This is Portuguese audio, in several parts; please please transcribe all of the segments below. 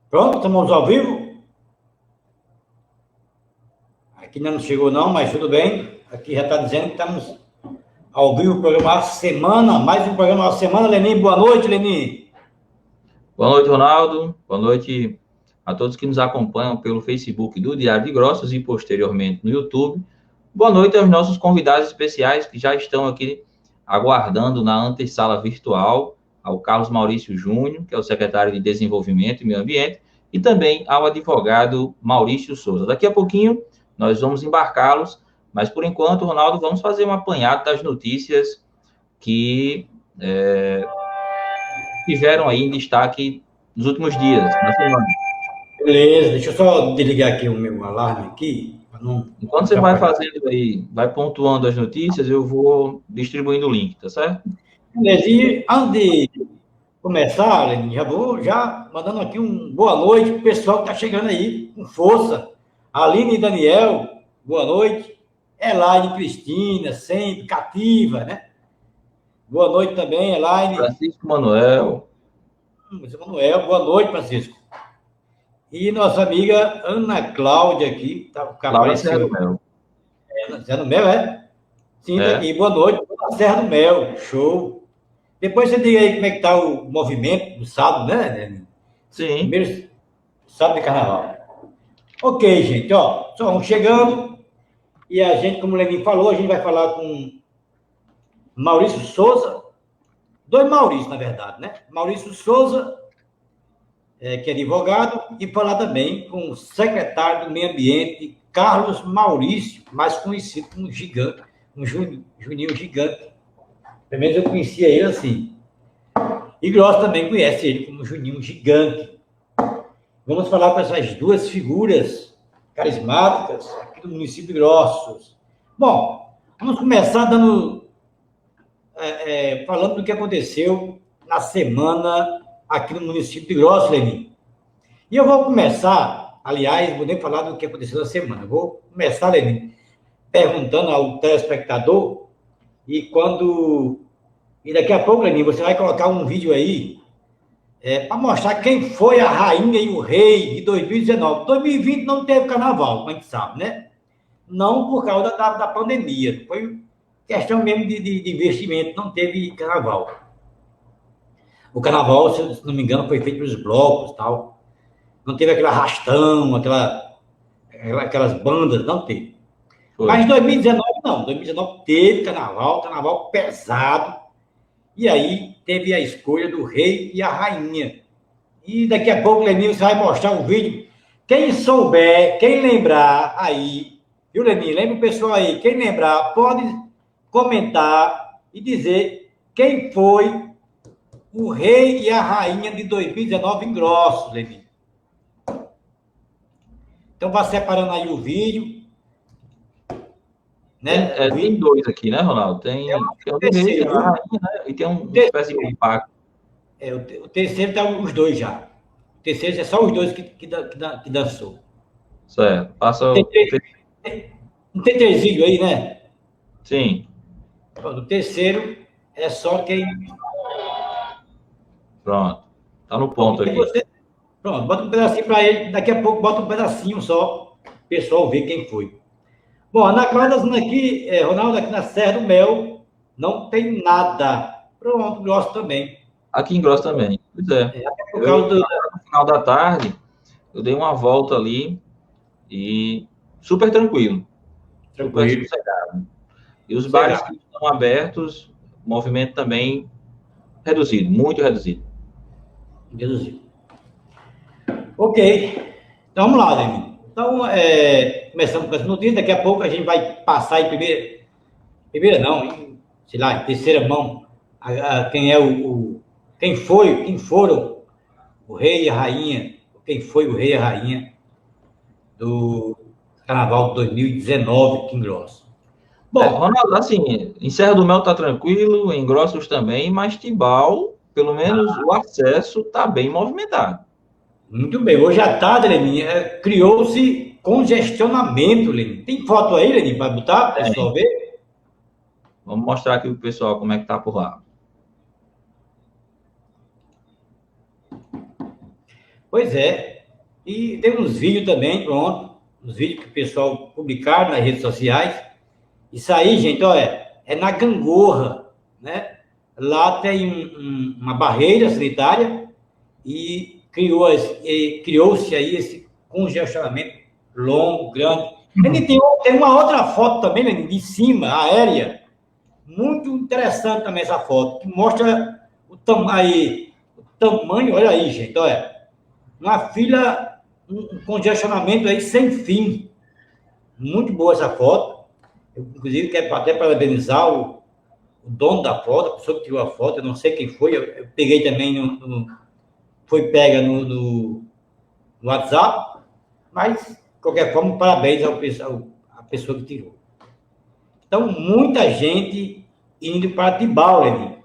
Pronto, estamos ao vivo. Aqui ainda não chegou não, mas tudo bem. Aqui já está dizendo que estamos ao vivo, programa Semana, mais um programa da Semana. Lenin, boa noite, Lenin. Boa noite, Ronaldo. Boa noite a todos que nos acompanham pelo Facebook do Diário de Grossos e posteriormente no YouTube. Boa noite aos nossos convidados especiais que já estão aqui aguardando na antessala virtual, ao Carlos Maurício Júnior, que é o secretário de Desenvolvimento e Meio Ambiente, e também ao advogado Maurício Souza. Daqui a pouquinho nós vamos embarcá-los, mas por enquanto, Ronaldo, vamos fazer um apanhado das notícias que tiveram aí em destaque nos últimos dias, na semana. Beleza, deixa eu só desligar aqui o meu alarme aqui, para não Enquanto você vai atrapalhar. fazendo aí, vai pontuando as notícias, eu vou distribuindo o link, tá certo? Beleza, e antes de começar, Lenin, já vou mandando aqui um boa noite para o pessoal que está chegando aí, com força. Aline e Daniel, boa noite. Elaine e Cristina, sempre cativa, né? Boa noite também, Elaine. Francisco Manuel, José Manuel, boa noite, Francisco. E nossa amiga Ana Cláudia aqui, que Laura Serra apareceu do aí. Mel. Serra do Mel, é? Sim, tá É, aqui. Boa noite, Dona Serra do Mel, show. Depois você diga aí como é que tá o movimento do sábado, né? sim. Primeiro sábado de carnaval. Ok, gente, ó, só vamos chegando e a gente, como o Lenin falou, a gente vai falar com Maurício Souza, dois Maurício, na verdade, né? Maurício Souza, que é advogado, e falar também com o secretário do Meio Ambiente, Carlos Maurício, mais conhecido como Gigante, um Juninho Gigante. Pelo menos eu conhecia ele assim. E Gross também conhece ele como Juninho Gigante. Vamos falar com essas duas figuras carismáticas aqui do município de Grossos. Bom, vamos começar falando do que aconteceu na semana aqui no município de Grossos, Lenin. E eu vou começar, aliás, vou nem falar do que aconteceu na semana. Eu vou começar, Lenin, perguntando ao telespectador e quando. E daqui a pouco, Lenin, você vai colocar um vídeo aí para mostrar quem foi a rainha e o rei de 2019. 2020 não teve carnaval, como a gente sabe, né? Não por causa da pandemia. Foi questão mesmo de investimento, não teve carnaval. O carnaval, se não me engano, foi feito pelos blocos e tal. Não teve aquele arrastão, aquelas bandas, não teve. Foi. Mas 2019 não, 2019 teve carnaval, carnaval pesado, e aí teve a escolha do rei e a rainha. E daqui a pouco, Leninho, você vai mostrar um vídeo. Quem souber, quem lembrar aí, viu, Leninho? Lembra o pessoal aí, quem lembrar, pode comentar e dizer quem foi o rei e a rainha de 2019 em Grossos, Leninho. Então, vá separando aí o vídeo, Tem, né? O tem vídeo dois aqui, né, Ronaldo? é Tem o o do rei, terceiro, a viu? rainha, né? E tem O uma espécie de terceiro, compacto, o terceiro tá os dois já. O terceiro é só os dois que dançou. certo? Passa Não tem, o... não tem três vídeos aí, né? Sim, O terceiro é só quem. pronto. Tá no Bom, ponto e aqui. você. Pronto, bota um pedacinho para ele. Daqui a pouco bota um pedacinho só. O pessoal ver quem foi. Bom, na Cláudia aqui, Ronaldo, aqui na Serra do Mel, não tem nada. Pronto, gosto também. Aqui em Gross também. Pois é. Até por Eu, causa do. no final da tarde, eu dei uma volta ali e super tranquilo, super Tranquilo. sossegado. E os bares que Sossegado. estão abertos, o movimento também reduzido, muito reduzido. Deduzido. Ok. Então vamos lá, Lenin. Então, começamos com essa notícia. Daqui a pouco a gente vai passar em primeira. Primeira não, em, sei lá, em terceira mão. Quem é quem foi, quem foram o rei e a rainha. Quem foi o rei e a rainha do Carnaval de 2019 aqui em Grosso. Bom, Ronaldo, assim, em Serra do Mel tá tranquilo, em Grossos também, mas Tibau, pelo menos o acesso tá bem movimentado. muito bem. Hoje à tarde, Lenin, criou-se congestionamento, Lenin. Tem foto aí, Lenin, para botar, para o pessoal Tem. ver? Vamos mostrar aqui pro pessoal como é que tá por lá. Pois é. E tem uns vídeos também, pronto, uns vídeos que o pessoal publicaram nas redes sociais. Isso aí, gente, olha, é na Gangorra, né? Lá tem uma barreira sanitária e criou-se aí esse congestionamento longo, grande. Ele tem uma outra foto também, né, de cima, aérea, muito interessante também essa foto, que mostra o tamanho, olha aí, gente, olha, uma fila, um congestionamento aí sem fim. Muito boa essa foto. Eu, inclusive, quero até parabenizar o dono da foto, a pessoa que tirou a foto, eu não sei quem foi, eu peguei também foi pega no WhatsApp, mas, de qualquer forma, parabéns à pessoa que tirou. Então, muita gente indo para Tibau, Lenin.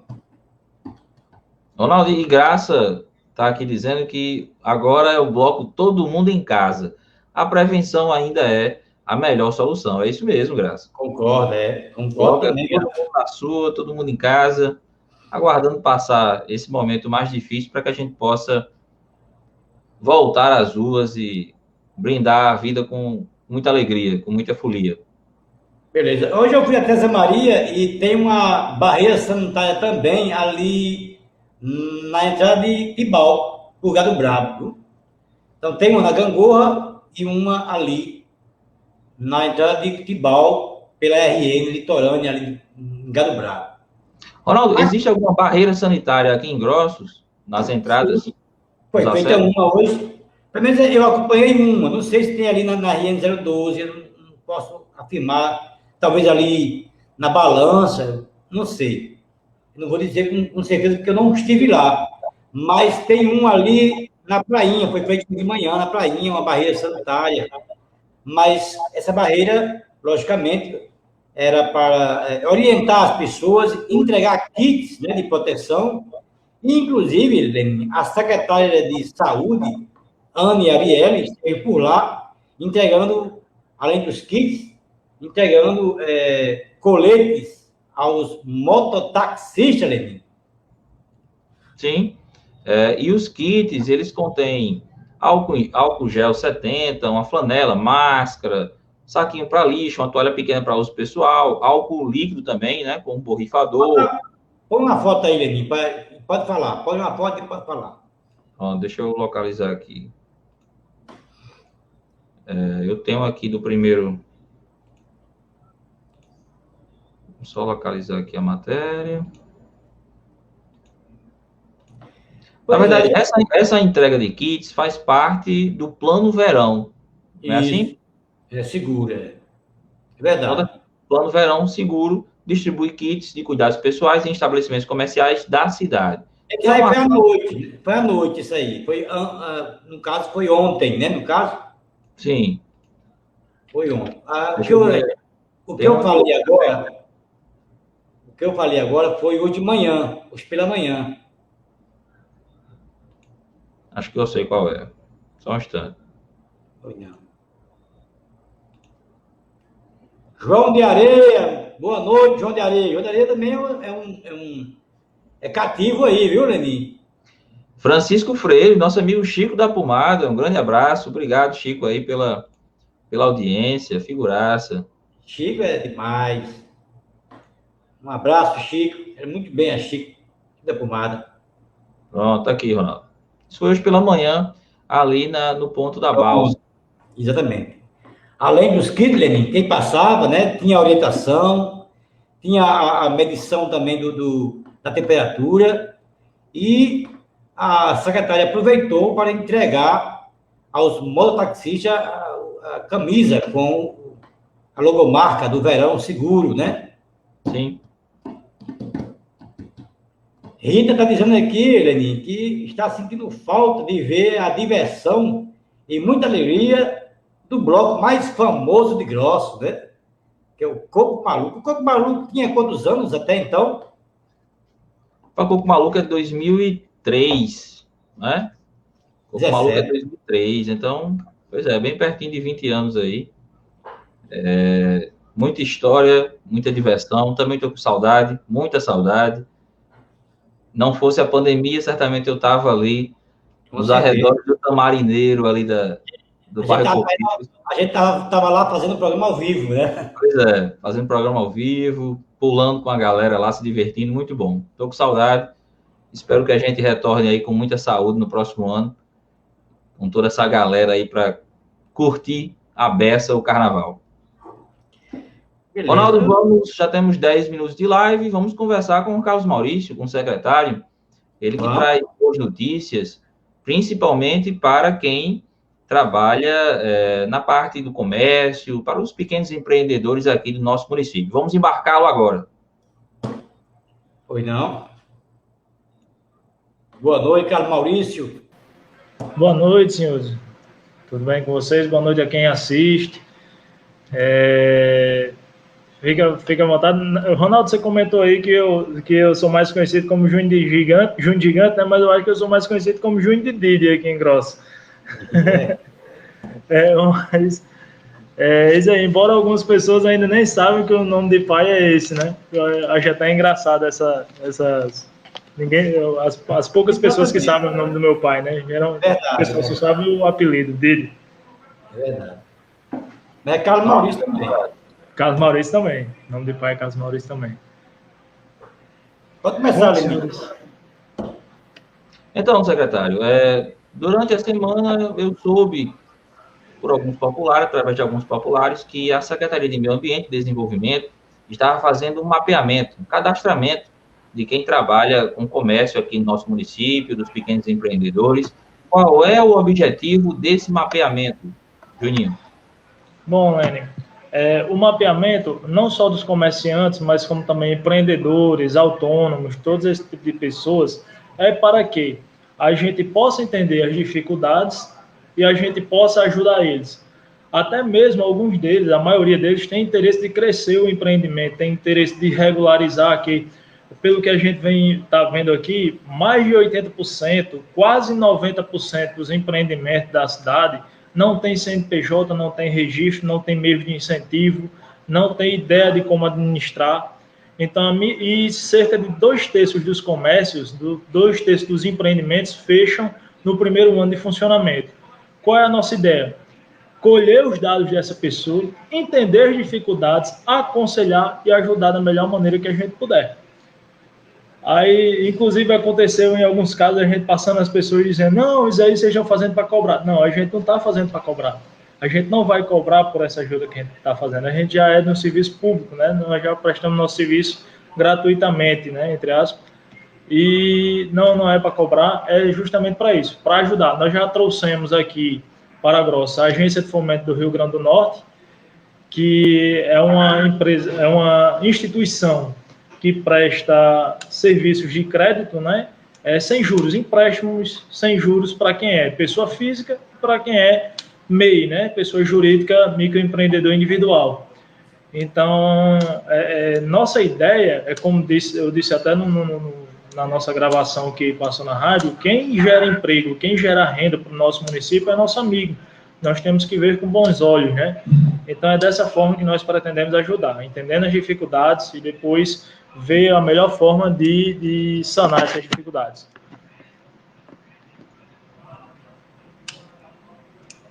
Ronaldo, e Graça está aqui dizendo que agora é o bloco Todo Mundo em Casa. A prevenção ainda é a melhor solução. É isso mesmo, Graça. Concordo, concordo Coloca também. todo mundo na sua, todo mundo em casa, aguardando passar esse momento mais difícil para que a gente possa voltar às ruas e brindar a vida com muita alegria, com muita folia. Beleza. Hoje eu fui até Zé Maria e tem uma barreira sanitária também ali na entrada de Tibau, lugar do Brabo, viu? Então tem uma na Gangorra e uma ali na entrada de Tibau, pela RN litorânea, ali em Gado Brabo. Ronaldo, existe alguma barreira sanitária aqui em Grossos, nas entradas? Foi feita uma hoje. Pelo menos eu acompanhei uma. Não sei se tem ali na RN 012, eu não posso afirmar. Talvez ali na Balança, não sei. Não vou dizer com certeza porque eu não estive lá. Mas tem um ali na prainha, foi feito de manhã na prainha, uma barreira sanitária. Mas essa barreira, logicamente, era para orientar as pessoas, entregar kits, né, de proteção. Inclusive, Lenin, a secretária de Saúde, Anne Ariely, esteve por lá, entregando, além dos kits, entregando coletes aos mototaxistas, Lenin. Sim. E os kits, eles contêm álcool gel 70, uma flanela, máscara, saquinho para lixo, uma toalha pequena para uso pessoal, álcool líquido também, né, com um borrifador. Põe uma foto aí, Lenin, pode falar. Põe uma foto e pode falar. Deixa eu localizar aqui. Eu tenho aqui do primeiro... Vou só localizar aqui a matéria. Na verdade, essa entrega de kits faz parte do Plano Verão. Não é assim? É seguro, é verdade. Plano Verão Seguro distribui kits de cuidados pessoais em estabelecimentos comerciais da cidade. Isso aí foi à noite. Foi à noite isso aí. No caso, foi ontem, né? No caso? Sim. Foi ontem. O que eu falei agora foi hoje de manhã, hoje pela manhã. Acho que eu sei qual é. Só um instante. Foi não. João de Areia, boa noite, João de Areia. João de Areia também é cativo aí, viu, Lenin? Francisco Freire, nosso amigo Chico da Pomada, um grande abraço. Obrigado, Chico, aí pela audiência, figuraça. Chico é demais. Um abraço, Chico. É muito bem a Chico da Pomada. Pronto, tá aqui, Ronaldo. Isso foi hoje pela manhã, ali no ponto da balsa. Exatamente. Além dos kits, Lenin, quem passava, né, tinha orientação, tinha a medição também da temperatura, e a secretária aproveitou para entregar aos mototaxistas a camisa com a logomarca do Verão Seguro, né? Sim. Rita está dizendo aqui, Lenin, que está sentindo falta de ver a diversão e muita alegria do bloco mais famoso de Grossos, né? Que é o Coco Maluco. O Coco Maluco tinha quantos anos até então? O Coco Maluco é de 2003, né? O Coco Maluco é de 2003, então, pois é, bem pertinho de 20 anos aí. Muita história, muita diversão, também estou com saudade, muita saudade. Não fosse a pandemia, certamente eu estava ali Nos arredores do Tamarineiro, ali do bairro. A gente tava lá fazendo o programa ao vivo, né? Pois é, fazendo programa ao vivo, pulando com a galera lá, se divertindo, muito bom. Estou com saudade, espero que a gente retorne aí com muita saúde no próximo ano, com toda essa galera aí para curtir a beça, o carnaval. Beleza. Ronaldo, já temos 10 minutos de live, vamos conversar com o Carlos Maurício, com o secretário, ele que traz boas notícias, principalmente para quem trabalha na parte do comércio, para os pequenos empreendedores aqui do nosso município. Vamos embarcá-lo agora. Oi, não. Boa noite, Carlos Maurício. Boa noite, senhores. Tudo bem com vocês? Boa noite a quem assiste. Fica à vontade. Ronaldo, você comentou aí que eu sou mais conhecido como Junho de Gigante, né? Mas eu acho que eu sou mais conhecido como Junho de Didi aqui em Grossa. Mas isso aí, embora algumas pessoas ainda nem sabem que o nome de pai é esse, né? Eu acho até engraçado as poucas pessoas que sabem o nome do meu pai, né? Geralmente as pessoas só sabem o apelido dele. É verdade. Mas é Carlos Maurício também. Carlos Maurício também. O nome de pai é Carlos Maurício também. Pode começar, senhores. Então, secretário, durante a semana eu soube, por alguns populares, através de alguns populares, que a Secretaria de Meio Ambiente e Desenvolvimento estava fazendo um mapeamento, um cadastramento de quem trabalha com comércio aqui no nosso município, dos pequenos empreendedores. Qual é o objetivo desse mapeamento, Juninho? Bom, Lênin, o mapeamento, não só dos comerciantes, mas como também empreendedores, autônomos, todos esse tipo de pessoas, é para que a gente possa entender as dificuldades e a gente possa ajudar eles. Até mesmo alguns deles, a maioria deles, tem interesse de crescer o empreendimento, tem interesse de regularizar, que, pelo que a gente está vendo aqui, mais de 80%, quase 90% dos empreendimentos da cidade não tem CNPJ, não tem registro, não tem meio de incentivo, não tem ideia de como administrar. Então, e cerca de 2/3 dos comércios, 2/3 dos empreendimentos fecham no primeiro ano de funcionamento. Qual é a nossa ideia? Colher os dados dessa pessoa, entender as dificuldades, aconselhar e ajudar da melhor maneira que a gente puder. Aí, inclusive, aconteceu em alguns casos a gente passando as pessoas dizendo: não, isso aí vocês estão fazendo para cobrar. Não, a gente não está fazendo para cobrar. A gente não vai cobrar por essa ajuda que a gente está fazendo. A gente já é de um serviço público, né? Nós já prestamos nosso serviço gratuitamente, né? Entre aspas. E não é para cobrar, é justamente para isso, para ajudar. Nós já trouxemos aqui para a Grossa a Agência de Fomento do Rio Grande do Norte, que é uma empresa, é uma instituição que presta serviços de crédito, né? Sem juros, empréstimos sem juros para quem é pessoa física e para quem é MEI, né? Pessoa jurídica, microempreendedor individual. Então, nossa ideia é, como eu disse até na nossa gravação que passou na rádio, quem gera emprego, quem gera renda para o nosso município é nosso amigo. Nós temos que ver com bons olhos, né? Então, é dessa forma que nós pretendemos ajudar, entendendo as dificuldades e depois ver a melhor forma de sanar essas dificuldades.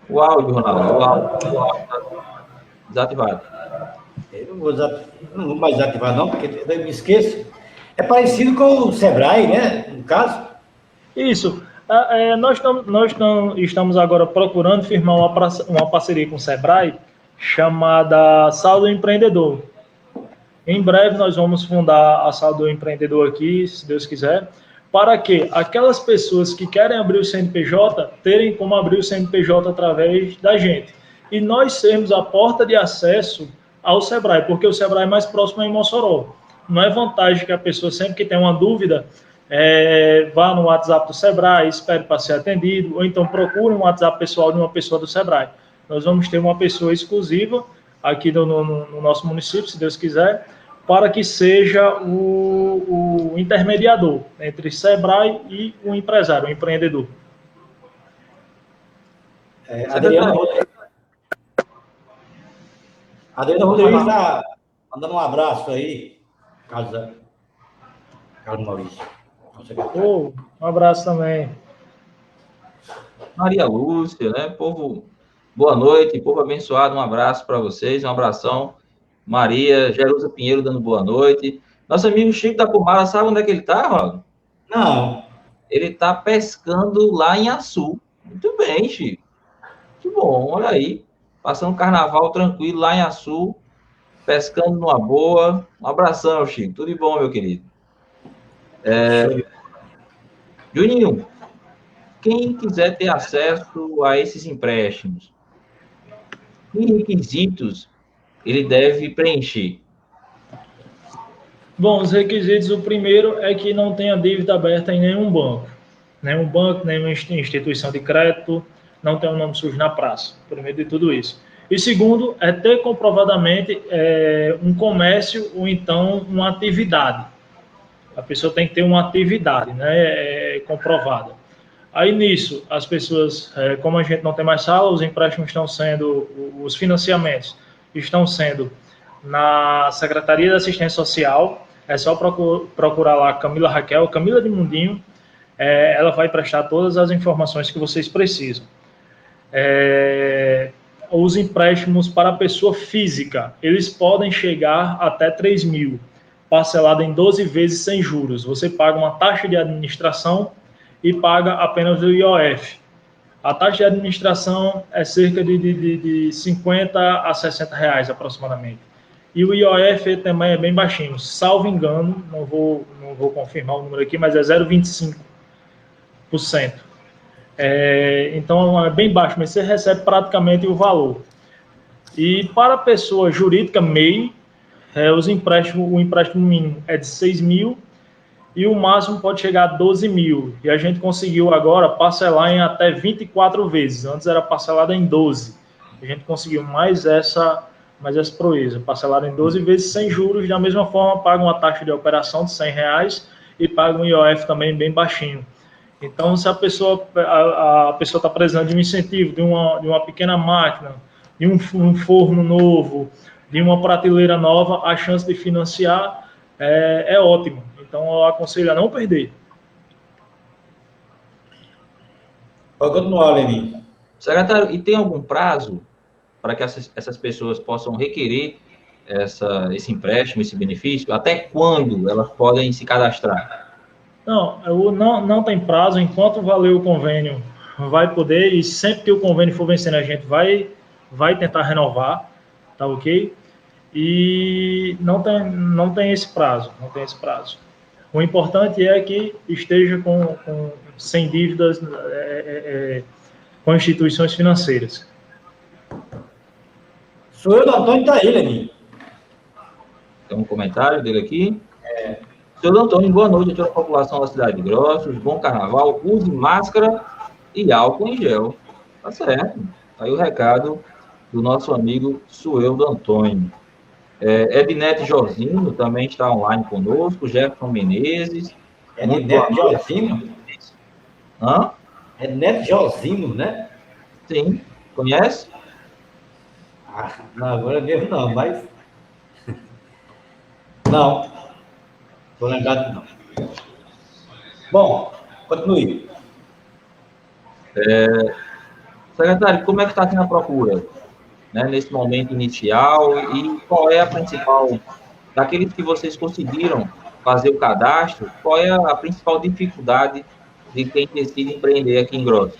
O áudio, Ronaldo, o áudio desativado. Eu não vou mais desativar não, porque eu me esqueço. É parecido com o Sebrae, né? No caso. Isso. Nós estamos agora procurando firmar uma parceria com o Sebrae chamada Saldo Empreendedor. Em breve nós vamos fundar a Saldo Empreendedor aqui, se Deus quiser, para que aquelas pessoas que querem abrir o CNPJ terem como abrir o CNPJ através da gente. E nós sermos a porta de acesso ao Sebrae, porque o Sebrae é mais próximo é em Mossoró. Não é vantagem que a pessoa, sempre que tem uma dúvida, vá no WhatsApp do Sebrae, espere para ser atendido, ou então procure um WhatsApp pessoal de uma pessoa do Sebrae. Nós vamos ter uma pessoa exclusiva aqui no nosso município, se Deus quiser, para que seja o intermediador entre Sebrae e o empresário, o empreendedor. Adriano Rodrigues está mandando um abraço aí, Carlos Maurício. Um abraço também. Maria Lúcia, né? Povo, boa noite, povo abençoado, um abraço para vocês, um abração. Maria, Jerusa Pinheiro dando boa noite. Nosso amigo Chico da Pomara, sabe onde é que ele está, Ronaldo? Não. Ele está pescando lá em Açu. Muito bem, Chico. Muito bom, olha aí. Passando carnaval tranquilo lá em Açu, pescando numa boa. Um abração, Chico. Tudo de bom, meu querido. Juninho, quem quiser ter acesso a esses empréstimos, que requisitos ele deve preencher? Bom, os requisitos, o primeiro é que não tenha dívida aberta em nenhum banco, nenhuma instituição de crédito, não tenha um nome sujo na praça, primeiro de tudo isso. E segundo, é ter comprovadamente um comércio ou então uma atividade. A pessoa tem que ter uma atividade, né, comprovada. Aí nisso, as pessoas, como a gente não tem mais sala, os empréstimos estão sendo, os financiamentos estão sendo na Secretaria de Assistência Social. É só procurar lá Camila Raquel, Camila de Mundinho, ela vai prestar todas as informações que vocês precisam. Os empréstimos para a pessoa física, eles podem chegar até 3 mil, parcelado em 12 vezes sem juros. Você paga uma taxa de administração e paga apenas o IOF. A taxa de administração é cerca de 50 a 60 reais aproximadamente. E o IOF também é bem baixinho, salvo engano, não vou confirmar o número aqui, mas é 0,25%. Então é bem baixo, mas você recebe praticamente o valor. E para a pessoa jurídica, MEI, o empréstimo mínimo é de 6 mil e o máximo pode chegar a 12 mil. E a gente conseguiu agora parcelar em até 24 vezes. Antes era parcelado em 12. A gente conseguiu mais essa proeza, parcelado em 12 vezes sem juros. Da mesma forma, paga uma taxa de operação de R$100 e paga um IOF também bem baixinho. Então, se a pessoa está precisando de um incentivo, de uma pequena máquina, de um forno novo, de uma prateleira nova, a chance de financiar é ótima. Então, eu aconselho a não perder. Pode continuar, Lenin. Secretário, e tem algum prazo para que essas pessoas possam requerer esse empréstimo, esse benefício? Até quando elas podem se cadastrar? Não tem prazo. Enquanto valer o convênio, vai poder, e sempre que o convênio for vencendo, a gente vai tentar renovar, tá ok? E não tem esse prazo, O importante é que esteja sem dívidas com instituições financeiras. Sou eu, Antônio, está aí, Lenin. Tem um comentário dele aqui. Senhor Antônio, boa noite a toda a população da cidade de Grossos, bom carnaval, use máscara e álcool em gel. Tá certo. Aí o recado do nosso amigo Sueldo Antônio. Ednete Josino também está online conosco, Jefferson Menezes. Ednete Josino? Hã? Ednete Josino, né? Sim. Conhece? Não, agora mesmo não, mas... Não. Estou lembrado não. Bom, continue. Secretário, como é que está sendo a procura, né, nesse momento inicial, e qual é a principal, daqueles que vocês conseguiram fazer o cadastro, qual é a principal dificuldade de quem decide empreender aqui em Grossos?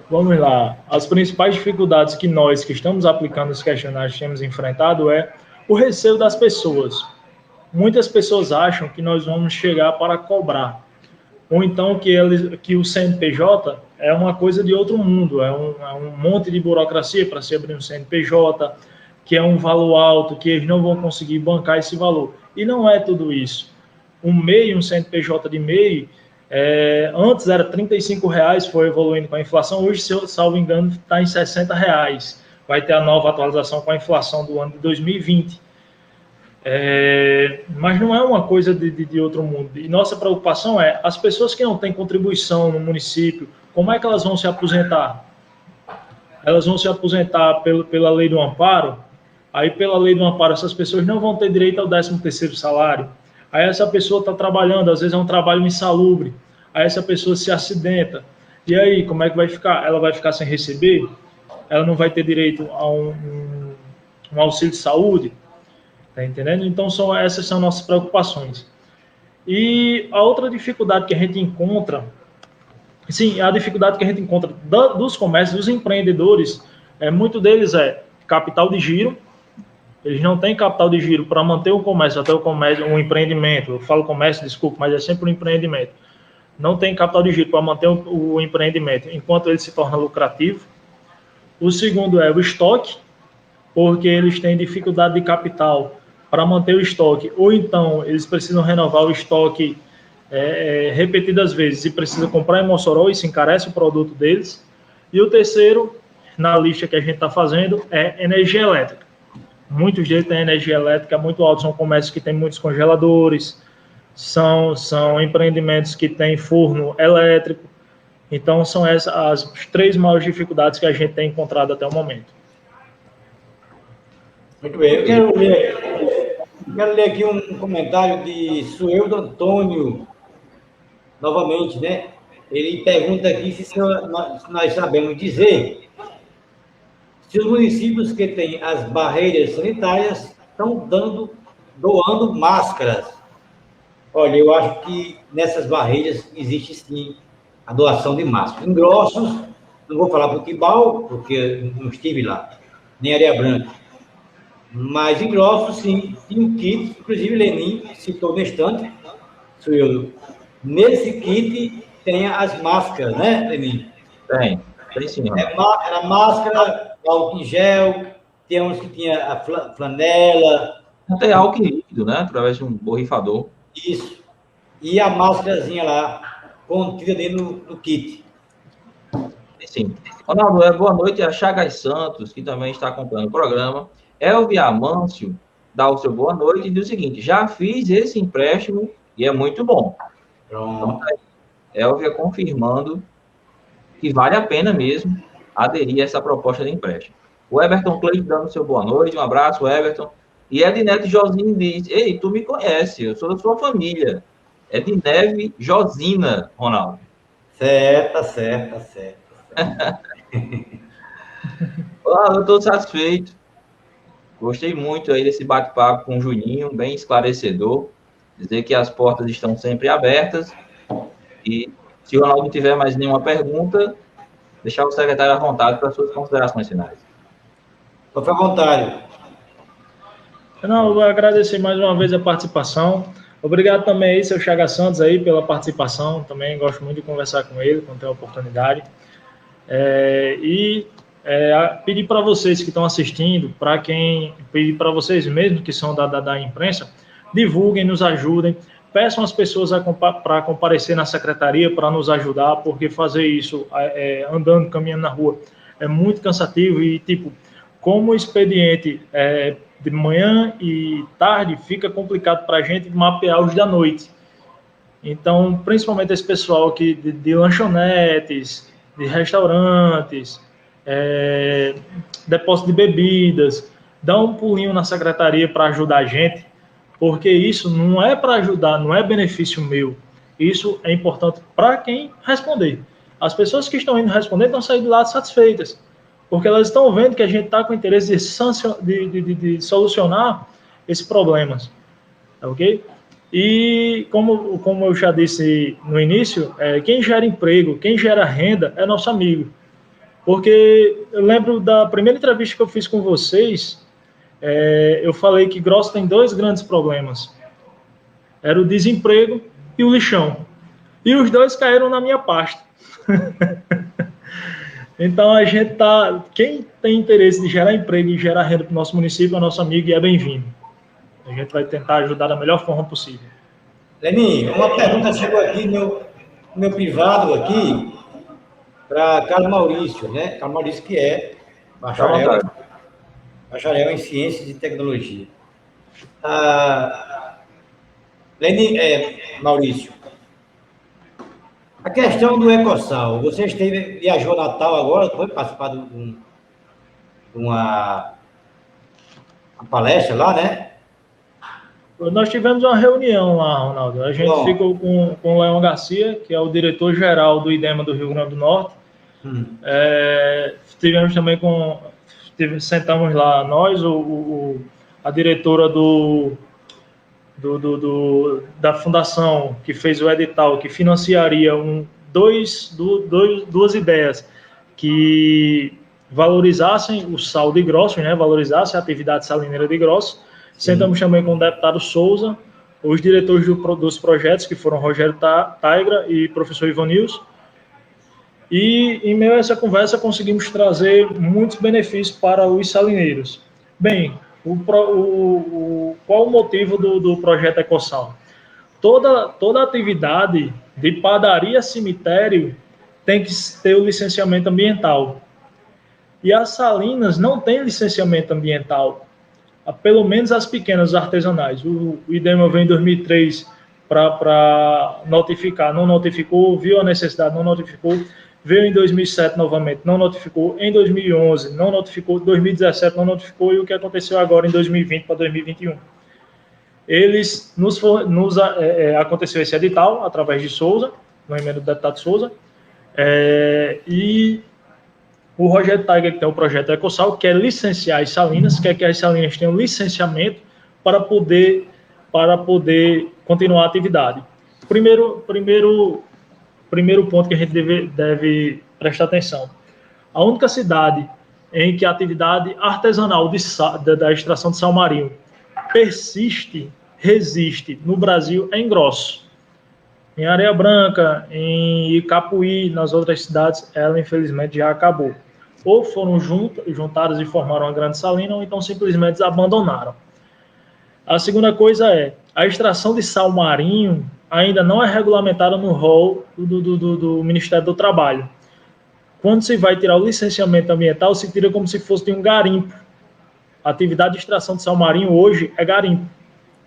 Vamos lá. As principais dificuldades que nós, que estamos aplicando os questionários, temos enfrentado é o receio das pessoas. Muitas pessoas acham que nós vamos chegar para cobrar, ou então que o CNPJ é uma coisa de outro mundo, é um monte de burocracia para se abrir um CNPJ, que é um valor alto, que eles não vão conseguir bancar esse valor. E não é tudo isso. Um MEI, um CNPJ de MEI, antes era R$35, foi evoluindo com a inflação, hoje, se eu salvo engano, está em R$60. Vai ter a nova atualização com a inflação do ano de 2020. Mas não é uma coisa de outro mundo. E nossa preocupação é as pessoas que não têm contribuição no município, como é que elas vão se aposentar? Elas vão se aposentar pela lei do amparo. Aí, pela lei do amparo, essas pessoas não vão ter direito ao 13º salário. Aí essa pessoa está trabalhando, às vezes é um trabalho insalubre. Aí essa pessoa se acidenta. E aí, como é que vai ficar? Ela vai ficar sem receber? Ela não vai ter direito a um auxílio de saúde? Tá entendendo? Então, essas são nossas preocupações. E a outra dificuldade que a gente encontra, sim, a dificuldade que a gente encontra dos comércios, dos empreendedores, muito deles é capital de giro. Eles não têm capital de giro para manter o comércio, até o comércio, um empreendimento. Eu falo comércio, desculpa, mas é sempre um empreendimento. Não tem capital de giro para manter o empreendimento enquanto ele se torna lucrativo. O segundo é o estoque, porque eles têm dificuldade de capital para manter o estoque, ou então eles precisam renovar o estoque repetidas vezes e precisam comprar em Mossoró e se encarece o produto deles. E o terceiro, na lista que a gente está fazendo, é energia elétrica. Muitos deles têm energia elétrica muito alta, são comércios que têm muitos congeladores, são empreendimentos que têm forno elétrico. Então, são essas as 3 maiores dificuldades que a gente tem encontrado até o momento. Muito bem. Eu quero ler aqui um comentário de Sueldo Antônio, novamente, né? Ele pergunta aqui se nós sabemos dizer se os municípios que têm as barreiras sanitárias estão doando máscaras. Olha, eu acho que nessas barreiras existe sim a doação de máscaras. Em Grossos, não vou falar por Tibau, porque não estive lá, nem Areia Branca. Mas em Grossos, sim, tinha um kit, inclusive Lenin citou no instante, nesse kit tem as máscaras, né, Lenin? Tem sim. Era máscara, álcool em gel, tem uns que tinha a flanela. Tem álcool líquido, né? Através de um borrifador. Isso. E a máscarazinha lá, contida dentro do kit. Sim. Ronaldo, boa noite a Chagas Santos, que também está acompanhando o programa. Elvia Amâncio dá o seu boa noite e diz o seguinte: já fiz esse empréstimo e é muito bom. Pronto. Então, Elvia confirmando que vale a pena mesmo aderir a essa proposta de empréstimo. O Everton Cleide dando o seu boa noite, um abraço, Everton. E Ednete Josine diz: ei, tu me conhece, eu sou da sua família. Edneve Josina, Ronaldo. Certo. Eu estou satisfeito. Gostei muito aí desse bate-papo com o Juninho, bem esclarecedor. Dizer que as portas estão sempre abertas. E se o Ronaldo tiver mais nenhuma pergunta, deixar o secretário à vontade para suas considerações finais. Fique à vontade. Não, eu vou agradecer mais uma vez a participação. Obrigado também aí, seu Chagas Santos, aí, pela participação. Também gosto muito de conversar com ele, quando tem a oportunidade. Pedir para vocês que estão assistindo, pedir para vocês mesmos que são da imprensa, divulguem, nos ajudem, peçam as pessoas para comparecer na secretaria para nos ajudar, porque fazer isso andando, caminhando na rua é muito cansativo e, como o expediente de manhã e tarde, fica complicado para a gente mapear os da noite. Então, principalmente esse pessoal aqui de lanchonetes, de restaurantes, depósito de bebidas, dá um pulinho na secretaria para ajudar a gente, porque isso não é para ajudar, não é benefício meu. Isso é importante para quem responder. As pessoas que estão indo responder estão saindo de lá satisfeitas, porque elas estão vendo que a gente está com interesse de solucionar esses problemas, ok? E como eu já disse no início, quem gera emprego, quem gera renda é nosso amigo. Porque eu lembro da primeira entrevista que eu fiz com vocês, eu falei que Grossos tem 2 grandes problemas. Era o desemprego e o lixão. E os 2 caíram na minha pasta. Então, quem tem interesse de gerar emprego e gerar renda para o nosso município é nosso amigo e é bem-vindo. A gente vai tentar ajudar da melhor forma possível. Lenin, uma pergunta chegou aqui no meu privado aqui, para Carlos Maurício, né? Carlos Maurício, que é bacharel em Ciências e Tecnologia. Lenin, Maurício, a questão do EcoSal, você viajou a Natal agora, foi participar de uma palestra lá, né? Nós tivemos uma reunião lá, Ronaldo. A gente ficou com o Leão Garcia, que é o diretor-geral do IDEMA do Rio Grande do Norte. Tivemos também sentamos lá nós, a diretora da fundação que fez o edital, que financiaria duas ideias que valorizassem o sal de Grossos, né, valorizassem a atividade salineira de Grossos. Sentamos também com o deputado Souza, os diretores dos projetos, que foram Rogério Taigra e professor Ivanilson. E, em meio a essa conversa, conseguimos trazer muitos benefícios para os salineiros. Bem, qual o motivo do projeto EcoSal? Toda atividade de padaria cemitério tem que ter o licenciamento ambiental. E as salinas não têm licenciamento ambiental, pelo menos as pequenas artesanais. O IDEMA veio em 2003 para notificar, não notificou, viu a necessidade, não notificou. Veio em 2007 novamente, não notificou. Em 2011, não notificou. Em 2017, não notificou. E o que aconteceu agora em 2020 para 2021? Aconteceu esse edital, através de Souza, no emenda do deputado Souza. E o Rogério Taiga, que tem o projeto EcoSal, quer licenciar as salinas, quer que as salinas tenham licenciamento para poder continuar a atividade. Primeiro ponto que a gente deve prestar atenção. A única cidade em que a atividade artesanal da extração de sal marinho resiste no Brasil é em Grossos. Em Areia Branca, em Icapuí, nas outras cidades, ela infelizmente já acabou. Ou foram juntadas e formaram uma grande salina, ou então simplesmente abandonaram. A segunda coisa é, a extração de sal marinho ainda não é regulamentada no rol do Ministério do Trabalho. Quando se vai tirar o licenciamento ambiental, se tira como se fosse de um garimpo. A atividade de extração de sal marinho hoje é garimpo.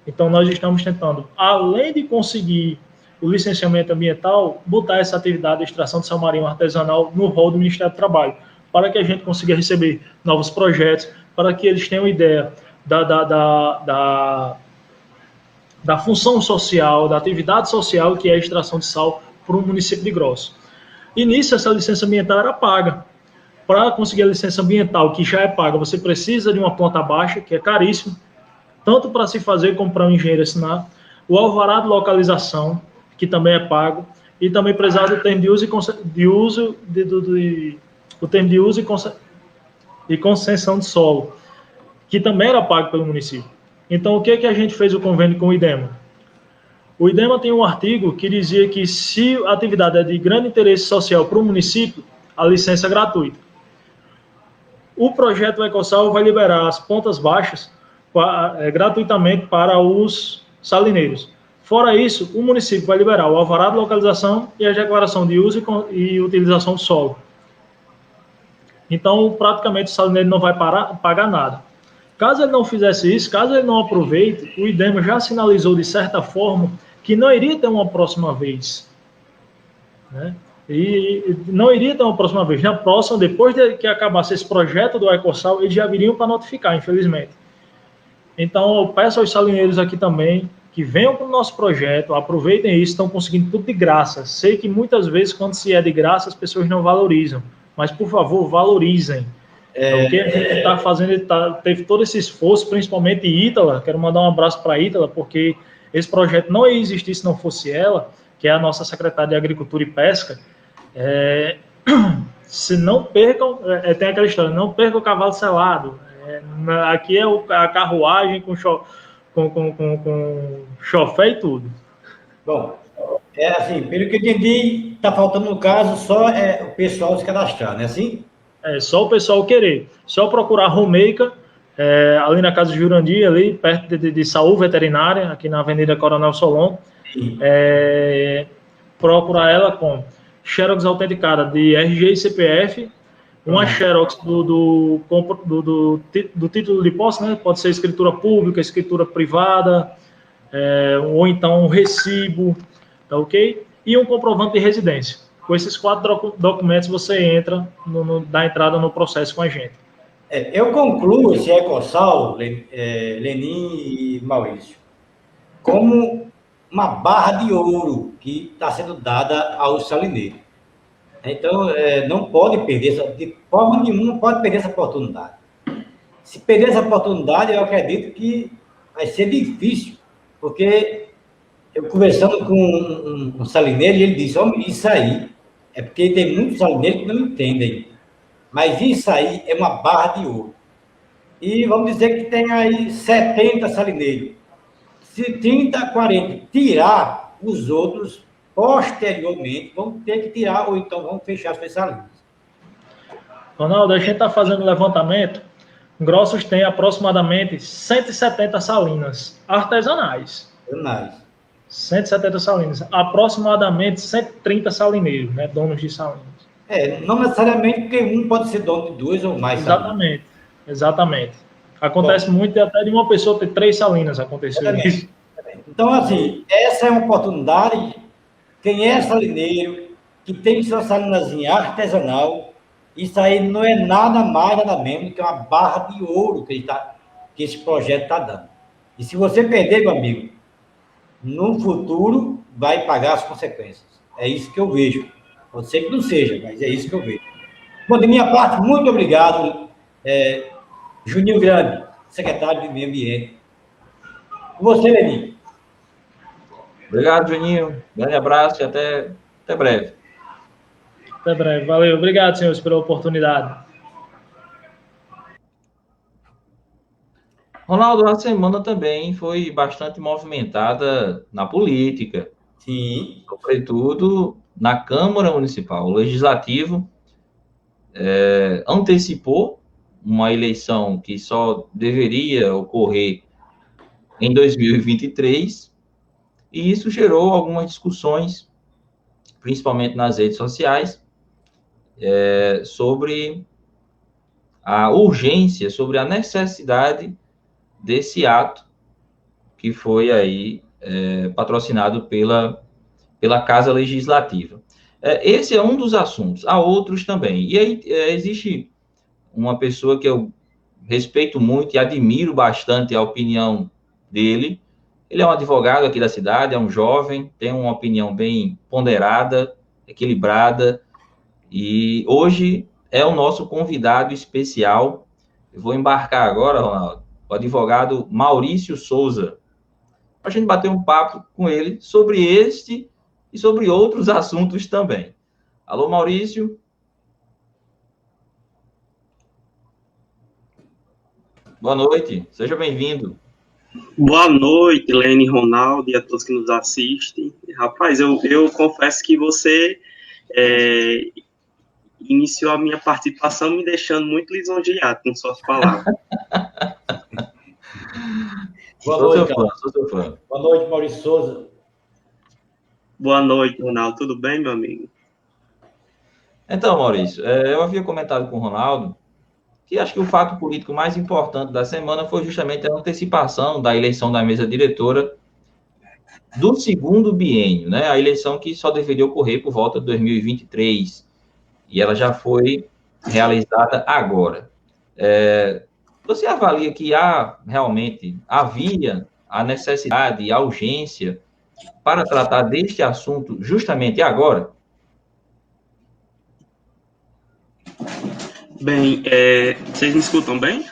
Então, nós estamos tentando, além de conseguir o licenciamento ambiental, botar essa atividade de extração de sal marinho artesanal no rol do Ministério do Trabalho, para que a gente consiga receber novos projetos, para que eles tenham ideia da função social, da atividade social que é a extração de sal para o município de Grossos. E nisso, essa licença ambiental era paga. Para conseguir a licença ambiental, que já é paga, você precisa de uma planta baixa, que é caríssimo, tanto para se fazer como para o engenheiro assinar, o alvará de localização, que também é pago, e também precisar do termo de uso e concessão de solo, que também era pago pelo município. Então, o que a gente fez o convênio com o IDEMA? O IDEMA tem um artigo que dizia que se a atividade é de grande interesse social para o município, a licença é gratuita. O projeto EcoSal vai liberar as pontas baixas gratuitamente para os salineiros. Fora isso, o município vai liberar o alvará de localização e a declaração de uso e utilização do solo. Então, praticamente, o salineiro não vai pagar nada. Caso ele não fizesse isso, caso ele não aproveite, o IDEMA já sinalizou, de certa forma, que não iria ter uma próxima vez. Né? E não iria ter uma próxima vez. Na próxima, depois de que acabasse esse projeto do EcoSal, eles já viriam para notificar, infelizmente. Então, eu peço aos salineiros aqui também que venham para o nosso projeto, aproveitem isso, estão conseguindo tudo de graça. Sei que muitas vezes, quando se é de graça, as pessoas não valorizam. Mas, por favor, valorizem. O que a gente está fazendo, teve todo esse esforço, principalmente Ítala. Quero mandar um abraço para Ítala, porque esse projeto não ia existir se não fosse ela, que é a nossa secretária de Agricultura e Pesca. Se não percam, tem aquela história, não percam o cavalo selado. Aqui é a carruagem com chofé e tudo. Bom, assim, pelo que eu entendi, está faltando no caso só o pessoal se cadastrar, não é assim? É só o pessoal querer. Só procurar Romeica, ali na casa de Jurandir, ali perto de Saúde Veterinária, aqui na Avenida Coronel Solon. Procurar ela com xerox autenticada de RG e CPF, uma xerox do título de posse, né? Pode ser escritura pública, escritura privada, ou então um recibo, tá ok? E um comprovante de residência. Com esses 4 documentos, você entra, dá entrada no processo com a gente. Eu concluo esse EcoSal, Lenin e Maurício, como uma barra de ouro que está sendo dada aos salineiros. Então, não pode perder, de forma nenhuma, não pode perder essa oportunidade. Se perder essa oportunidade, eu acredito que vai ser difícil, porque eu conversando com um salineiro, ele disse, homem, isso aí, é porque tem muitos salineiros que não entendem, mas isso aí é uma barra de ouro. E vamos dizer que tem aí 70 salineiros. Se 30, 40 tirar, os outros, posteriormente, vão ter que tirar, ou então vão fechar suas salinas. Ronaldo, a gente está fazendo um levantamento. Grossos tem aproximadamente 170 salinas artesanais. 170 salinas. Aproximadamente 130 salineiros, né? Donos de salinas. Não necessariamente, porque um pode ser dono de 2 ou mais salinas. Exatamente. Acontece muito até de uma pessoa ter 3 salinas, aconteceu isso. Então, assim, essa é uma oportunidade. Quem é salineiro, que tem sua salinazinha artesanal, isso aí não é nada mais, nada menos que uma barra de ouro que esse projeto está dando. E se você perder, meu amigo, no futuro vai pagar as consequências. É isso que eu vejo. Pode ser que não seja, mas é isso que eu vejo. Bom, de minha parte, muito obrigado, Juninho Grande, secretário de Meio Ambiente. E você, Lenin? Obrigado, Juninho. Grande abraço e até breve. Até breve. Valeu. Obrigado, senhores, pela oportunidade. Ronaldo, a semana também foi bastante movimentada na política. Sim. Sobretudo na Câmara Municipal. O Legislativo antecipou uma eleição que só deveria ocorrer em 2023, e isso gerou algumas discussões, principalmente nas redes sociais, sobre a urgência, sobre a necessidade desse ato que foi aí patrocinado pela Casa Legislativa. Esse é um dos assuntos, há outros também. E aí existe uma pessoa que eu respeito muito e admiro bastante a opinião dele. Ele é um advogado aqui da cidade, é um jovem, tem uma opinião bem ponderada, equilibrada, e hoje é o nosso convidado especial. Eu vou embarcar agora, Ronaldo, o advogado Maurício Souza, para a gente bater um papo com ele sobre este e sobre outros assuntos também. Alô, Maurício? Boa noite, seja bem-vindo. Boa noite, Lene, Ronaldo e a todos que nos assistem. Rapaz, eu confesso que você iniciou a minha participação me deixando muito lisonjeado com suas palavras. Boa noite, sou seu fã. Boa noite, Maurício Souza. Boa noite, Ronaldo. Tudo bem, meu amigo? Então, Maurício, eu havia comentado com o Ronaldo que acho que o fato político mais importante da semana foi justamente a antecipação da eleição da mesa diretora do segundo biênio, né? A eleição que só deveria ocorrer por volta de 2023, e ela já foi realizada agora. Você avalia que havia a necessidade e a urgência para tratar deste assunto justamente agora? Bem, vocês me escutam bem?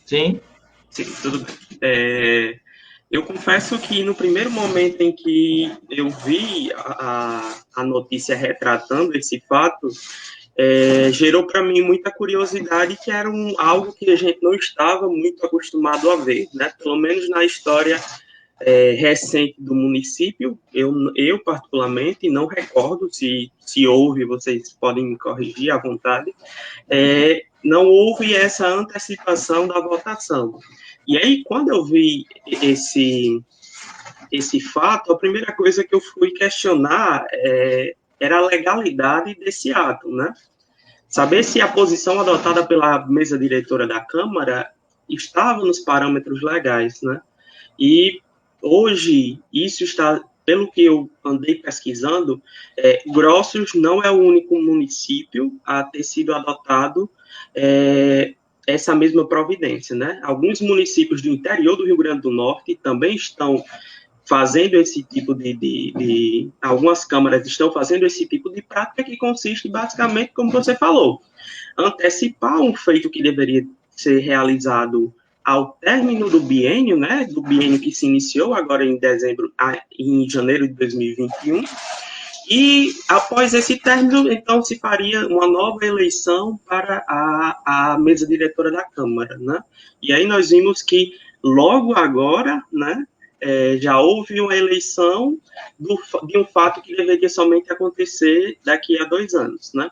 Sim. Sim, tudo bem. Eu confesso que no primeiro momento em que eu vi a notícia retratando esse fato, gerou para mim muita curiosidade, que era algo que a gente não estava muito acostumado a ver, né? Pelo menos na história recente do município, eu particularmente não recordo se houve, vocês podem me corrigir à vontade, não houve essa antecipação da votação. E aí, quando eu vi esse fato, a primeira coisa que eu fui questionar era a legalidade desse ato, né? Saber se a posição adotada pela mesa diretora da Câmara estava nos parâmetros legais, né? E hoje, isso está, pelo que eu andei pesquisando, Grossos não é o único município a ter sido adotado essa mesma providência, né? Alguns municípios do interior do Rio Grande do Norte também estão fazendo esse tipo algumas câmaras estão fazendo esse tipo de prática que consiste basicamente, como você falou, antecipar um feito que deveria ser realizado ao término do biênio, né, do biênio que se iniciou agora em janeiro de 2021, e após esse término, então, se faria uma nova eleição para a mesa diretora da Câmara, né? E aí nós vimos que logo agora, né, já houve uma eleição de um fato que deveria somente acontecer daqui a 2 anos, né?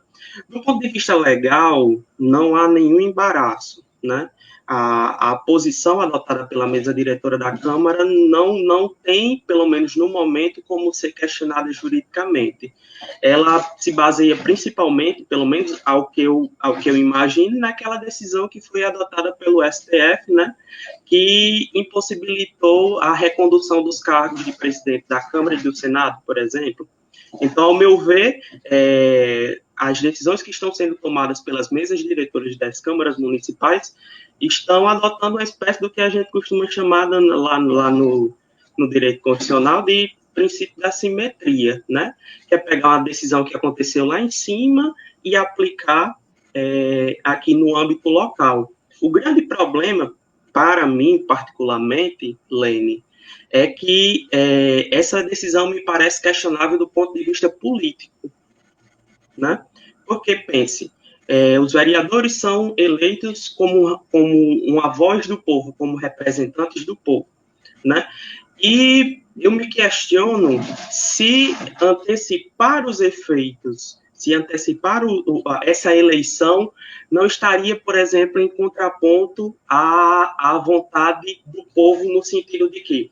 Do ponto de vista legal, não há nenhum embaraço, né? A posição adotada pela mesa diretora da Câmara não tem, pelo menos no momento, como ser questionada juridicamente. Ela se baseia principalmente, pelo menos ao que eu imagino, naquela decisão que foi adotada pelo STF, né, que impossibilitou a recondução dos cargos de presidente da Câmara e do Senado, por exemplo. Então, ao meu ver, as decisões que estão sendo tomadas pelas mesas diretoras das câmaras municipais estão adotando uma espécie do que a gente costuma chamar lá no direito constitucional de princípio da simetria, né? Que é pegar uma decisão que aconteceu lá em cima e aplicar aqui no âmbito local. O grande problema, para mim, particularmente, Lene, é que essa decisão me parece questionável do ponto de vista político, né? Porque, pense, os vereadores são eleitos como uma voz do povo, como representantes do povo, né? E eu me questiono se antecipar os efeitos, se antecipar essa eleição não estaria, por exemplo, em contraponto à vontade do povo, no sentido de que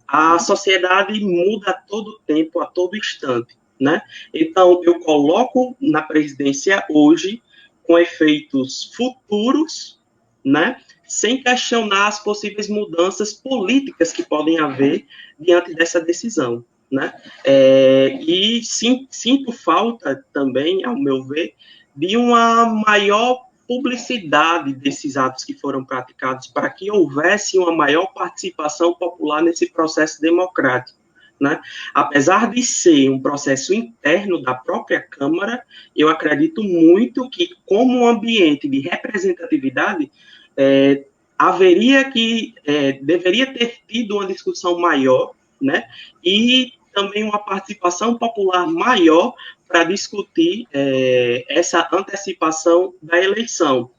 a sociedade muda a todo tempo, a todo instante, né? Então, eu coloco na presidência hoje com efeitos futuros, né? Sem questionar as possíveis mudanças políticas que podem haver diante dessa decisão, né? E sinto falta também, ao meu ver, de uma maior publicidade desses atos que foram praticados para que houvesse uma maior participação popular nesse processo democrático, né? Apesar de ser um processo interno da própria Câmara, eu acredito muito que, como um ambiente de representatividade, deveria ter tido uma discussão maior, né? E também uma participação popular maior para discutir essa antecipação da eleição.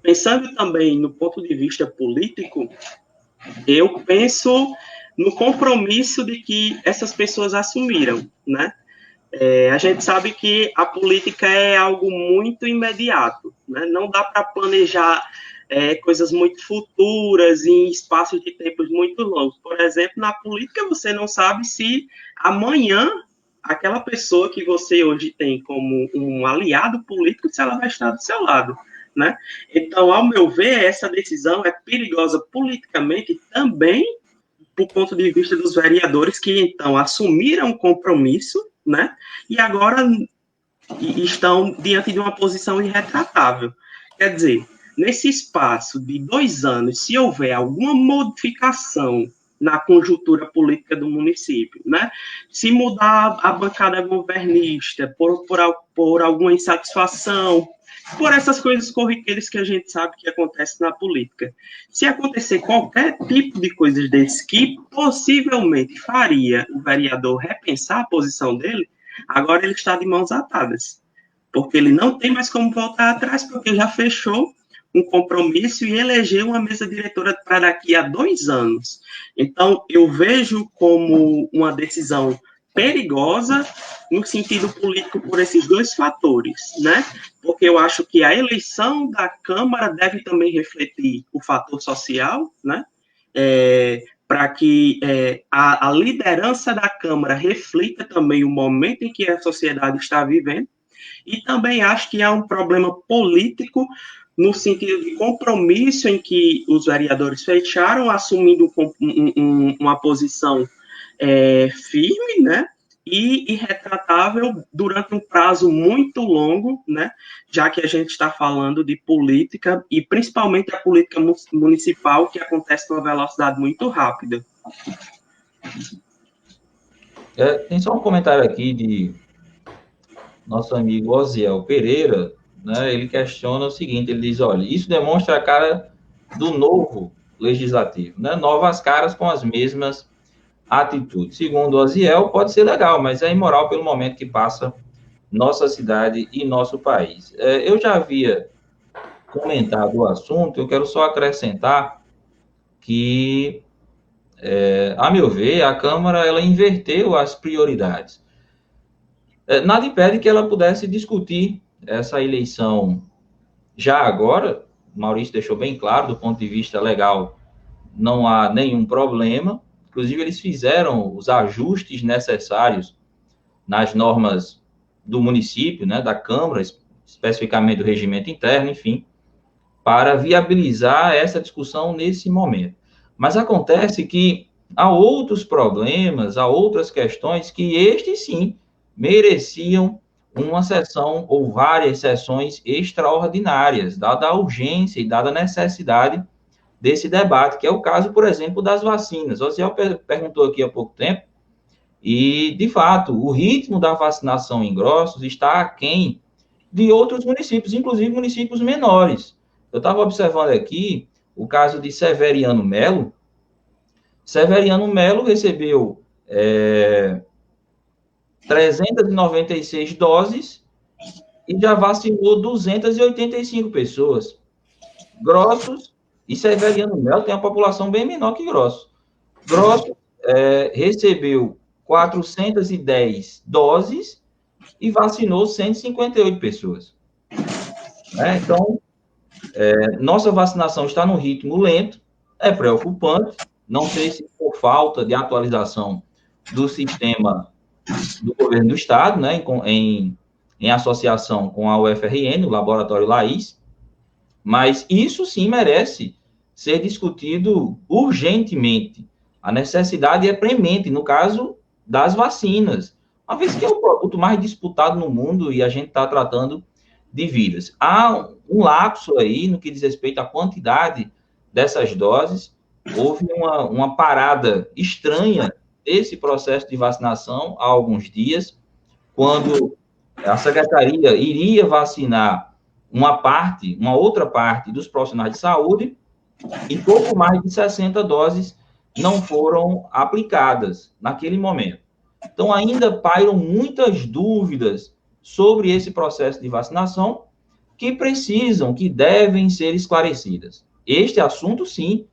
Pensando também no ponto de vista político, eu penso no compromisso de que essas pessoas assumiram, né? A gente sabe que a política é algo muito imediato, né? Não dá para planejar coisas muito futuras em espaços de tempos muito longos. Por exemplo, na política você não sabe se amanhã aquela pessoa que você hoje tem como um aliado político, se ela vai estar do seu lado, né? Então, ao meu ver, essa decisão é perigosa politicamente também do ponto de vista dos vereadores que, então, assumiram o compromisso, né? E agora estão diante de uma posição irretratável. Quer dizer, nesse espaço de 2 anos, se houver alguma modificação na conjuntura política do município, né? Se mudar a bancada governista por alguma insatisfação, por essas coisas corriqueiras que a gente sabe que acontece na política. Se acontecer qualquer tipo de coisas desse que possivelmente faria o vereador repensar a posição dele, agora ele está de mãos atadas, porque ele não tem mais como voltar atrás, porque já fechou um compromisso e elegeu uma mesa diretora para daqui a 2 anos. Então, eu vejo como uma decisão perigosa no sentido político por esses 2 fatores, né? Porque eu acho que a eleição da Câmara deve também refletir o fator social, né? Para que a liderança da Câmara reflita também o momento em que a sociedade está vivendo. E também acho que há um problema político no sentido de compromisso em que os vereadores fecharam, assumindo uma posição firme, né, e retratável durante um prazo muito longo, né, já que a gente está falando de política, e principalmente a política municipal, que acontece numa velocidade muito rápida. Tem só um comentário aqui de nosso amigo Osiel Pereira, né? Ele questiona o seguinte, ele diz, olha, isso demonstra a cara do novo legislativo, né? Novas caras com as mesmas atitudes. Segundo Osiel, pode ser legal, mas é imoral pelo momento que passa nossa cidade e nosso país. Eu já havia comentado o assunto, eu quero só acrescentar que, a meu ver, a Câmara ela inverteu as prioridades. Nada impede que ela pudesse discutir essa eleição já agora. O Maurício deixou bem claro, do ponto de vista legal, não há nenhum problema. Inclusive, eles fizeram os ajustes necessários nas normas do município, né, da Câmara, especificamente do regimento interno, enfim, para viabilizar essa discussão nesse momento. Mas acontece que há outros problemas, há outras questões que estes, sim, mereciam uma sessão ou várias sessões extraordinárias, dada a urgência e dada a necessidade desse debate, que é o caso, por exemplo, das vacinas. O Osiel perguntou aqui há pouco tempo, e, de fato, o ritmo da vacinação em Grossos está aquém de outros municípios, inclusive municípios menores. Eu estava observando aqui o caso de Severiano Melo. Severiano Melo recebeu 396 doses e já vacinou 285 pessoas. Grossos e Severiano Melo tem uma população bem menor que Grossos. Grossos recebeu 410 doses e vacinou 158 pessoas. Então, nossa vacinação está num ritmo lento, é preocupante, não sei se por falta de atualização do sistema do governo do Estado, né, em associação com a UFRN, o Laboratório Laís, mas isso sim merece ser discutido urgentemente. A necessidade é premente, no caso das vacinas, uma vez que é o produto mais disputado no mundo e a gente está tratando de vidas. Há um lapso aí no que diz respeito à quantidade dessas doses, houve uma parada estranha desse processo de vacinação há alguns dias, quando a secretaria iria vacinar uma outra parte dos profissionais de saúde, e pouco mais de 60 doses não foram aplicadas naquele momento. Então, ainda pairam muitas dúvidas sobre esse processo de vacinação que devem ser esclarecidas. Este assunto, sim,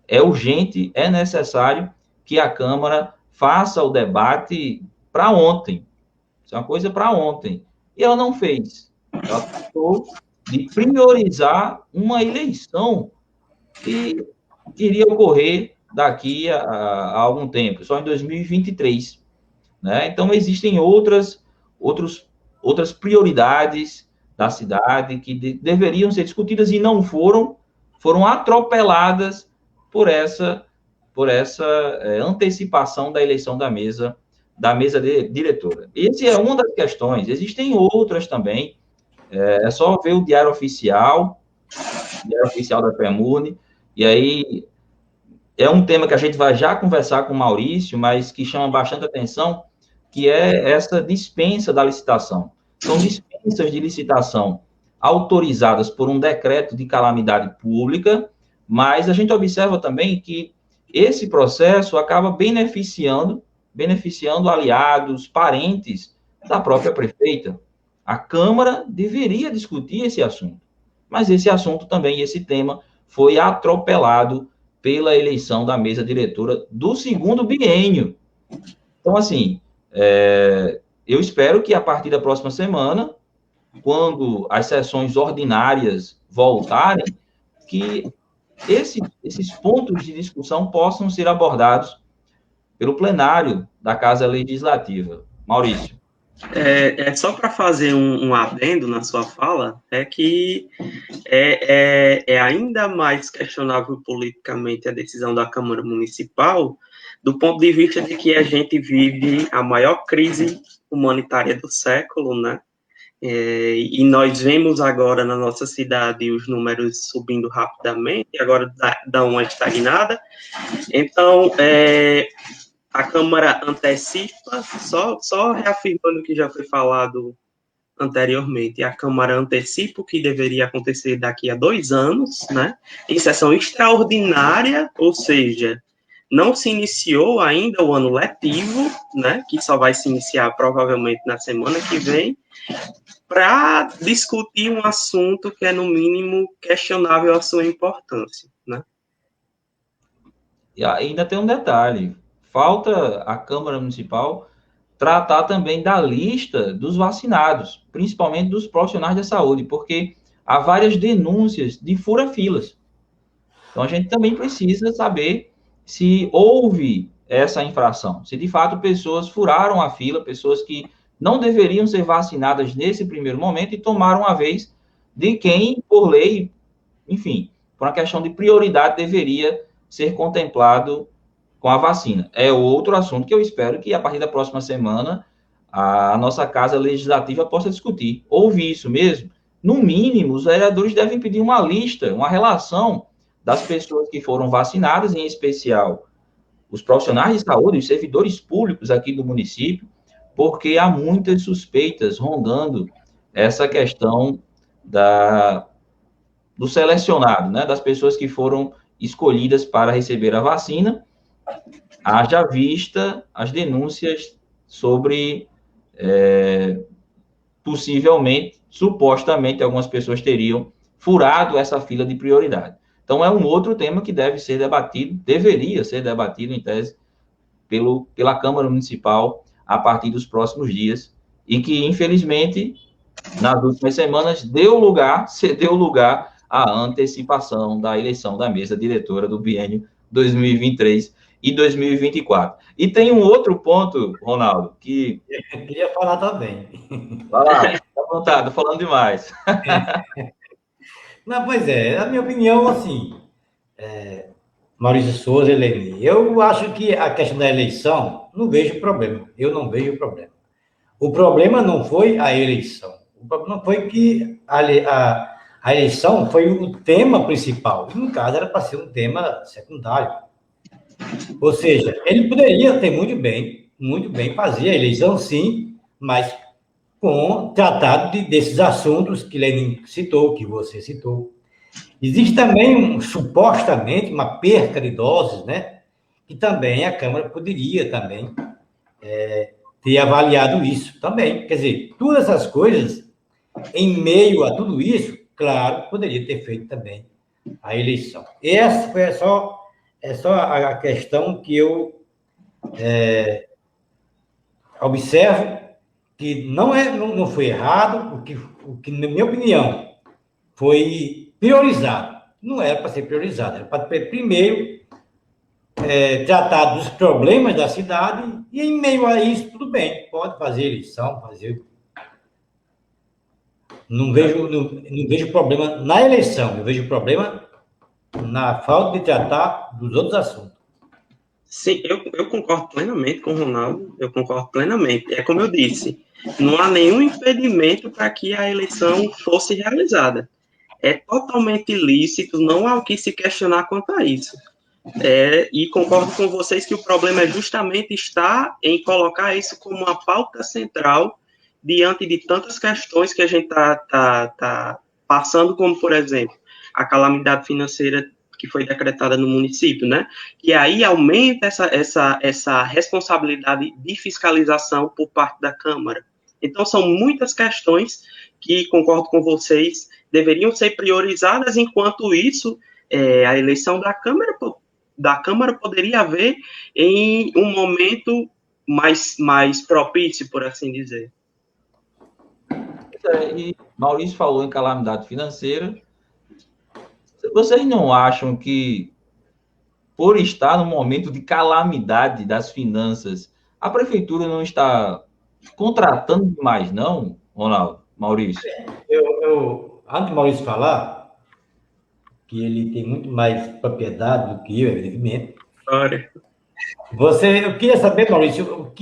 é urgente, é necessário que a Câmara faça o debate para ontem. Isso é uma coisa para ontem. E ela não fez. Ela tratou de priorizar uma eleição que iria ocorrer daqui a algum tempo, só em 2023. Né? Então, existem outras prioridades da cidade que deveriam ser discutidas e não foram atropeladas por essa antecipação da eleição da mesa diretora. Essa é uma das questões. Existem outras também. É só ver o Diário Oficial da FEMURNE, e aí é um tema que a gente vai já conversar com o Maurício, mas que chama bastante atenção, que é essa dispensa da licitação. São dispensas de licitação autorizadas por um decreto de calamidade pública, mas a gente observa também que esse processo acaba beneficiando aliados, parentes da própria prefeita. A Câmara deveria discutir esse assunto, mas esse assunto também, esse tema, foi atropelado pela eleição da mesa diretora do segundo biênio. Então, assim, eu espero que a partir da próxima semana, quando as sessões ordinárias voltarem, que esses pontos de discussão possam ser abordados pelo plenário da Casa Legislativa. Maurício. Só para fazer um adendo na sua fala, é que é ainda mais questionável politicamente a decisão da Câmara Municipal, do ponto de vista de que a gente vive a maior crise humanitária do século, né? E nós vemos agora na nossa cidade os números subindo rapidamente, agora dá uma estagnada. Então, a Câmara antecipa, só reafirmando o que já foi falado anteriormente, a Câmara antecipa o que deveria acontecer daqui a 2 anos, né, em sessão extraordinária, ou seja, não se iniciou ainda o ano letivo, né, que só vai se iniciar provavelmente na semana que vem, para discutir um assunto que é, no mínimo, questionável a sua importância, né? E ainda tem um detalhe, falta a Câmara Municipal tratar também da lista dos vacinados, principalmente dos profissionais da saúde, porque há várias denúncias de fura-filas. Então, a gente também precisa saber se houve essa infração, se de fato pessoas furaram a fila, pessoas que não deveriam ser vacinadas nesse primeiro momento e tomaram a vez de quem, por lei, enfim, por uma questão de prioridade, deveria ser contemplado com a vacina. É outro assunto que eu espero que, a partir da próxima semana, a nossa Casa Legislativa possa discutir. Houve isso mesmo? No mínimo, os vereadores devem pedir uma lista, uma relação das pessoas que foram vacinadas, em especial os profissionais de saúde, os servidores públicos aqui do município, porque há muitas suspeitas rondando essa questão do selecionado, né, das pessoas que foram escolhidas para receber a vacina, haja vista as denúncias sobre, possivelmente, supostamente, algumas pessoas teriam furado essa fila de prioridade. Então, é um outro tema que deve ser debatido, deveria ser debatido, em tese, pela Câmara Municipal a partir dos próximos dias, e que, infelizmente, nas últimas semanas, cedeu lugar à antecipação da eleição da mesa diretora do biênio 2023 e 2024. E tem um outro ponto, Ronaldo, que... Eu queria falar também. Vai lá, fica à vontade, tô falando demais. Não, pois é, a minha opinião, assim, Maurício Souza, Eleni, eu acho que a questão da eleição, não vejo problema, eu não vejo problema. O problema não foi a eleição, o problema foi que a eleição foi o tema principal, e no caso era para ser um tema secundário. Ou seja, ele poderia ter muito bem fazer a eleição, sim, mas com tratado desses assuntos que Lenin citou, que você citou. Existe também, supostamente, uma perca de doses, né? Que também a Câmara poderia também ter avaliado isso também. Quer dizer, todas essas coisas, em meio a tudo isso, claro, poderia ter feito também a eleição. Essa foi só a questão que eu observo, que não foi errado, o que, na minha opinião, foi priorizado. Não era para ser priorizado, era para primeiro tratar dos problemas da cidade, e em meio a isso, tudo bem, pode fazer eleição, fazer. Não vejo problema na eleição, eu vejo problema na falta de tratar dos outros assuntos. Sim, eu concordo plenamente com o Ronaldo, eu concordo plenamente. É como eu disse, não há nenhum impedimento para que a eleição fosse realizada. É totalmente lícito, não há o que se questionar quanto a isso. E concordo com vocês que o problema é justamente estar em colocar isso como uma pauta central diante de tantas questões que a gente tá passando, como, por exemplo, a calamidade financeira que foi decretada no município, né? Que aí aumenta essa responsabilidade de fiscalização por parte da Câmara. Então, são muitas questões que, concordo com vocês, deveriam ser priorizadas, enquanto isso, a eleição da Câmara poderia haver em um momento mais propício, por assim dizer. E Maurício falou em calamidade financeira. Vocês não acham que, por estar no momento de calamidade das finanças, a prefeitura não está contratando demais, não, Ronaldo, Maurício? Antes de Maurício falar, que ele tem muito mais propriedade do que eu, evidentemente. Olha. Eu queria saber, Maurício,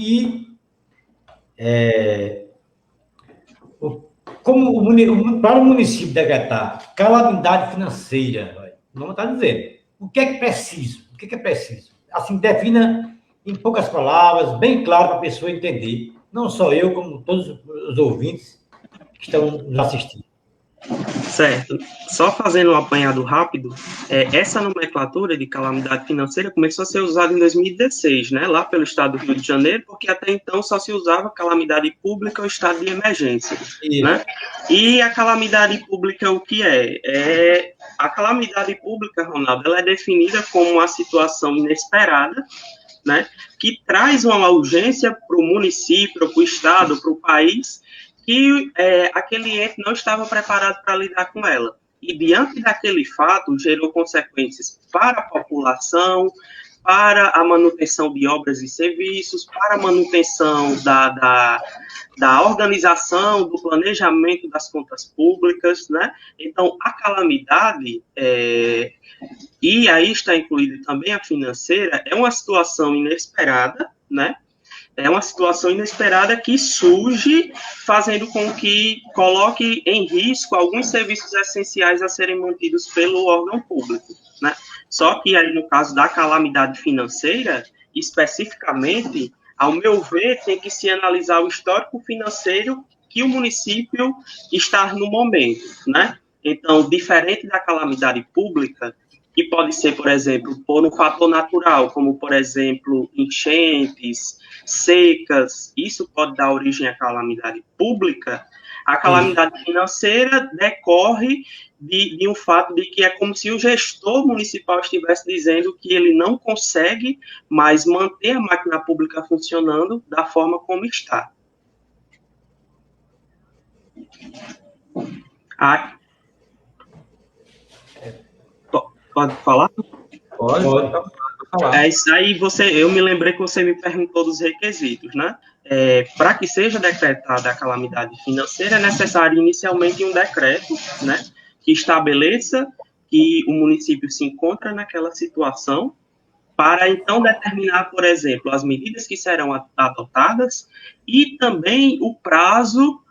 para o município decretar calamidade financeira, não está dizendo. O que é preciso? O que é preciso? Assim, defina em poucas palavras, bem claro para a pessoa entender. Não só eu, como todos os ouvintes que estão nos assistindo. Certo. Só fazendo um apanhado rápido, essa nomenclatura de calamidade financeira começou a ser usada em 2016, né, lá pelo estado do Rio de Janeiro, porque até então só se usava calamidade pública ou estado de emergência, né? E a calamidade pública, o que é? A calamidade pública, Ronaldo, ela é definida como uma situação inesperada, né, que traz uma urgência para o município, para o estado, para o país, que aquele ente não estava preparado para lidar com ela. E, diante daquele fato, gerou consequências para a população, para a manutenção de obras e serviços, para a manutenção da organização, do planejamento das contas públicas, né? Então, a calamidade, e aí está incluída também a financeira, é uma situação inesperada, né? É uma situação inesperada que surge, fazendo com que coloque em risco alguns serviços essenciais a serem mantidos pelo órgão público, né? Só que aí, no caso da calamidade financeira, especificamente, ao meu ver, tem que se analisar o histórico financeiro que o município está no momento, né? Então, diferente da calamidade pública, que pode ser, por exemplo, por um fator natural, como, por exemplo, enchentes, secas, isso pode dar origem à calamidade pública. A calamidade financeira decorre de um fato de que é como se o gestor municipal estivesse dizendo que ele não consegue mais manter a máquina pública funcionando da forma como está. Pode falar? Pode falar. Isso aí eu me lembrei que você me perguntou dos requisitos, né? Para que seja decretada a calamidade financeira, é necessário inicialmente um decreto, né, que estabeleça que o município se encontra naquela situação, para então determinar, por exemplo, as medidas que serão adotadas e também o prazo,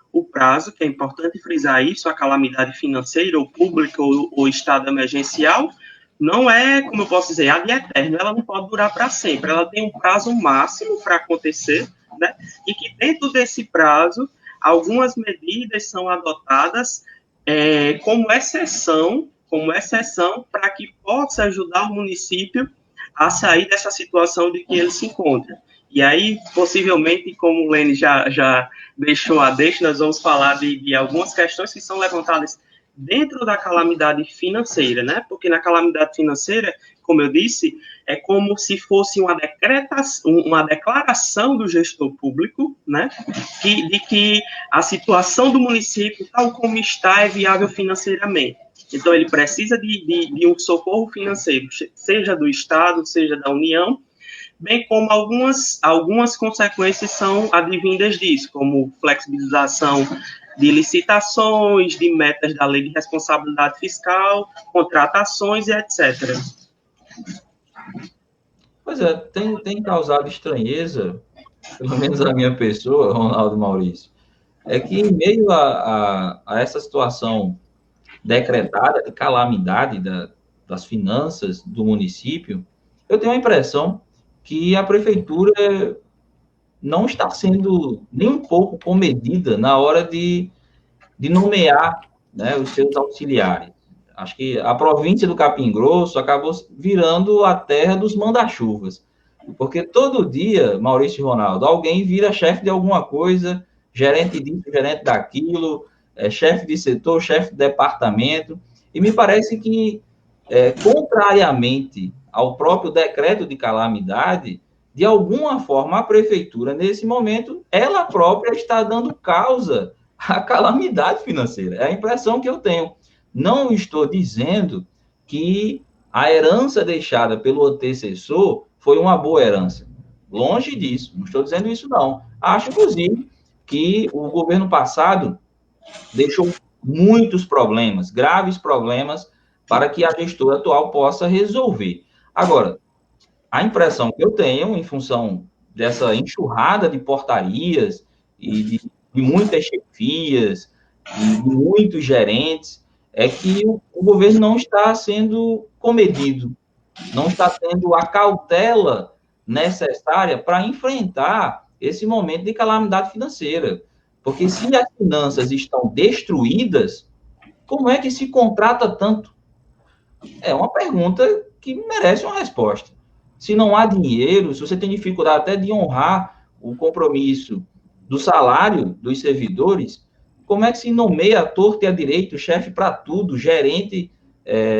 que é importante frisar isso, a calamidade financeira ou pública ou estado emergencial, não é, como eu posso dizer, ad eterno, ela não pode durar para sempre, ela tem um prazo máximo para acontecer, né? E que dentro desse prazo, algumas medidas são adotadas como exceção para que possa ajudar o município a sair dessa situação de que ele se encontra. E aí, possivelmente, como o Lene já deixou a deixa, nós vamos falar de algumas questões que são levantadas dentro da calamidade financeira, né? Porque na calamidade financeira, como eu disse, é como se fosse uma declaração do gestor público, né? De que a situação do município, tal como está, é viável financeiramente. Então, ele precisa de um socorro financeiro, seja do Estado, seja da União, bem como algumas consequências são advindas disso, como flexibilização de licitações, de metas da lei de responsabilidade fiscal, contratações e etc. Pois é, tem causado estranheza, pelo menos a minha pessoa, Ronaldo Maurício, é que em meio a essa situação decretada de calamidade das finanças do município, eu tenho a impressão que a prefeitura não está sendo nem um pouco comedida na hora de nomear, né, os seus auxiliares. Acho que a província do Capim Grosso acabou virando a terra dos manda-chuvas, porque todo dia, Maurício e Ronaldo, alguém vira chefe de alguma coisa, gerente disso, gerente daquilo, chefe de setor, chefe de departamento, e me parece que, contrariamente ao próprio decreto de calamidade, de alguma forma, a prefeitura, nesse momento, ela própria está dando causa à calamidade financeira. É a impressão que eu tenho. Não estou dizendo que a herança deixada pelo antecessor foi uma boa herança. Longe disso. Não estou dizendo isso, não. Acho, inclusive, que o governo passado deixou muitos problemas, graves problemas, para que a gestora atual possa resolver. Agora, a impressão que eu tenho, em função dessa enxurrada de portarias e de muitas chefias e de muitos gerentes, é que o governo não está sendo comedido, não está tendo a cautela necessária para enfrentar esse momento de calamidade financeira. Porque se as finanças estão destruídas, como é que se contrata tanto? É uma pergunta que merece uma resposta. Se não há dinheiro, se você tem dificuldade até de honrar o compromisso do salário dos servidores, como é que se nomeia a torto e a direito, chefe para tudo, gerente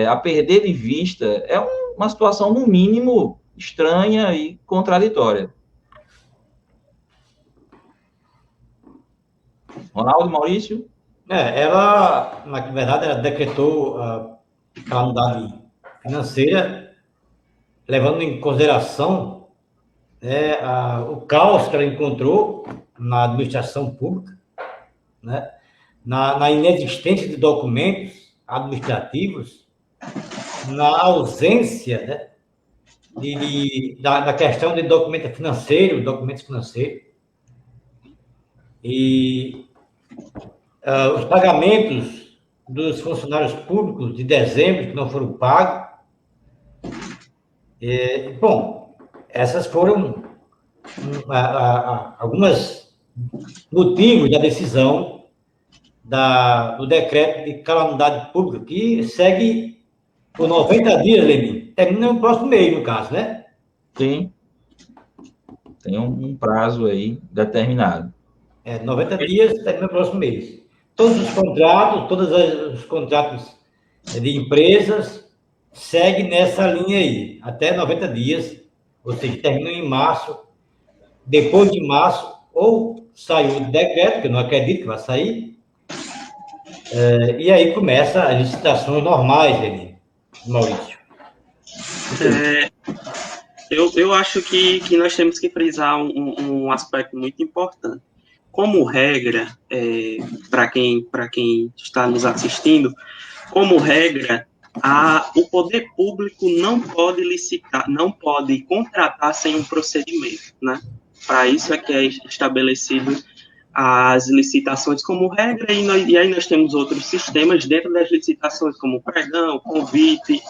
a perder de vista? É uma situação, no mínimo, estranha e contraditória. Ronaldo, Maurício? Ela, na verdade, ela decretou a calamidade financeira, levando em consideração o caos que ela encontrou na administração pública, né? Na inexistência de documentos administrativos, na ausência, né, da questão de documentos financeiros, e os pagamentos dos funcionários públicos de dezembro que não foram pagos. Bom, essas foram alguns motivos da decisão do decreto de calamidade pública, que segue por 90 dias, Lenin. Termina no próximo mês, no caso, né? Sim. Tem um prazo aí determinado. 90 dias, termina no próximo mês. Todos os contratos de empresas seguem nessa linha aí, até 90 dias, ou seja, terminam em março. Depois de março, ou saiu o decreto, que eu não acredito que vai sair, e aí começa as licitações normais, Maurício. Eu acho que nós temos que frisar um aspecto muito importante. Como regra, para quem está nos assistindo, como regra, o poder público não pode licitar, não pode contratar sem um procedimento, né? Para isso é que é estabelecido as licitações como regra, e aí nós temos outros sistemas dentro das licitações, como pregão, convite,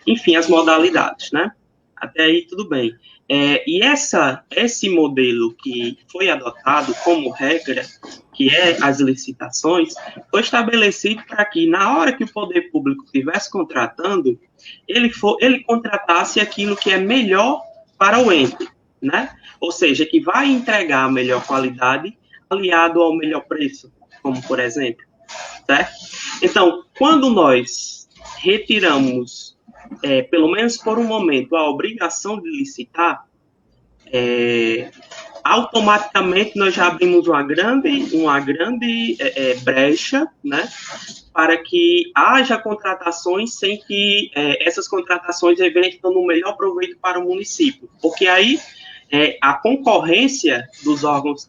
enfim, as modalidades, né? Até aí tudo bem. E esse modelo que foi adotado como regra, que é as licitações, foi estabelecido para que, na hora que o poder público estivesse contratando, ele contratasse aquilo que é melhor para o ente, né? Ou seja, que vai entregar a melhor qualidade aliado ao melhor preço, como por exemplo, certo? Então, quando nós retiramos, pelo menos por um momento, a obrigação de licitar, automaticamente nós já abrimos uma grande brecha, né, para que haja contratações sem que essas contratações venham no melhor proveito para o município, porque aí a concorrência dos órgãos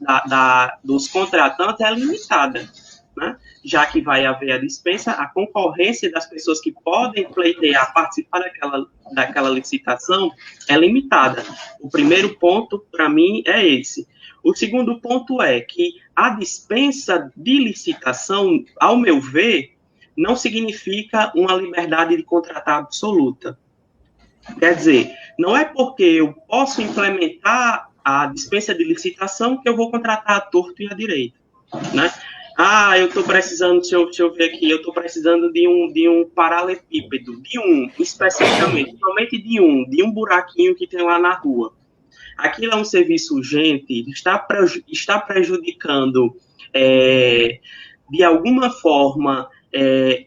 dos contratantes é limitada, né? Já que vai haver a dispensa, a concorrência das pessoas que podem pleitear, participar daquela licitação é limitada. O primeiro ponto, para mim, é esse. O segundo ponto é que a dispensa de licitação, ao meu ver, não significa uma liberdade de contratar absoluta. Quer dizer, não é porque eu posso implementar a dispensa de licitação que eu vou contratar a torto e a direito, né? Eu estou precisando, deixa eu ver aqui, eu estou precisando de um paralelepípedo, especificamente, somente de um buraquinho que tem lá na rua. Aquilo é um serviço urgente, está prejudicando, de alguma forma,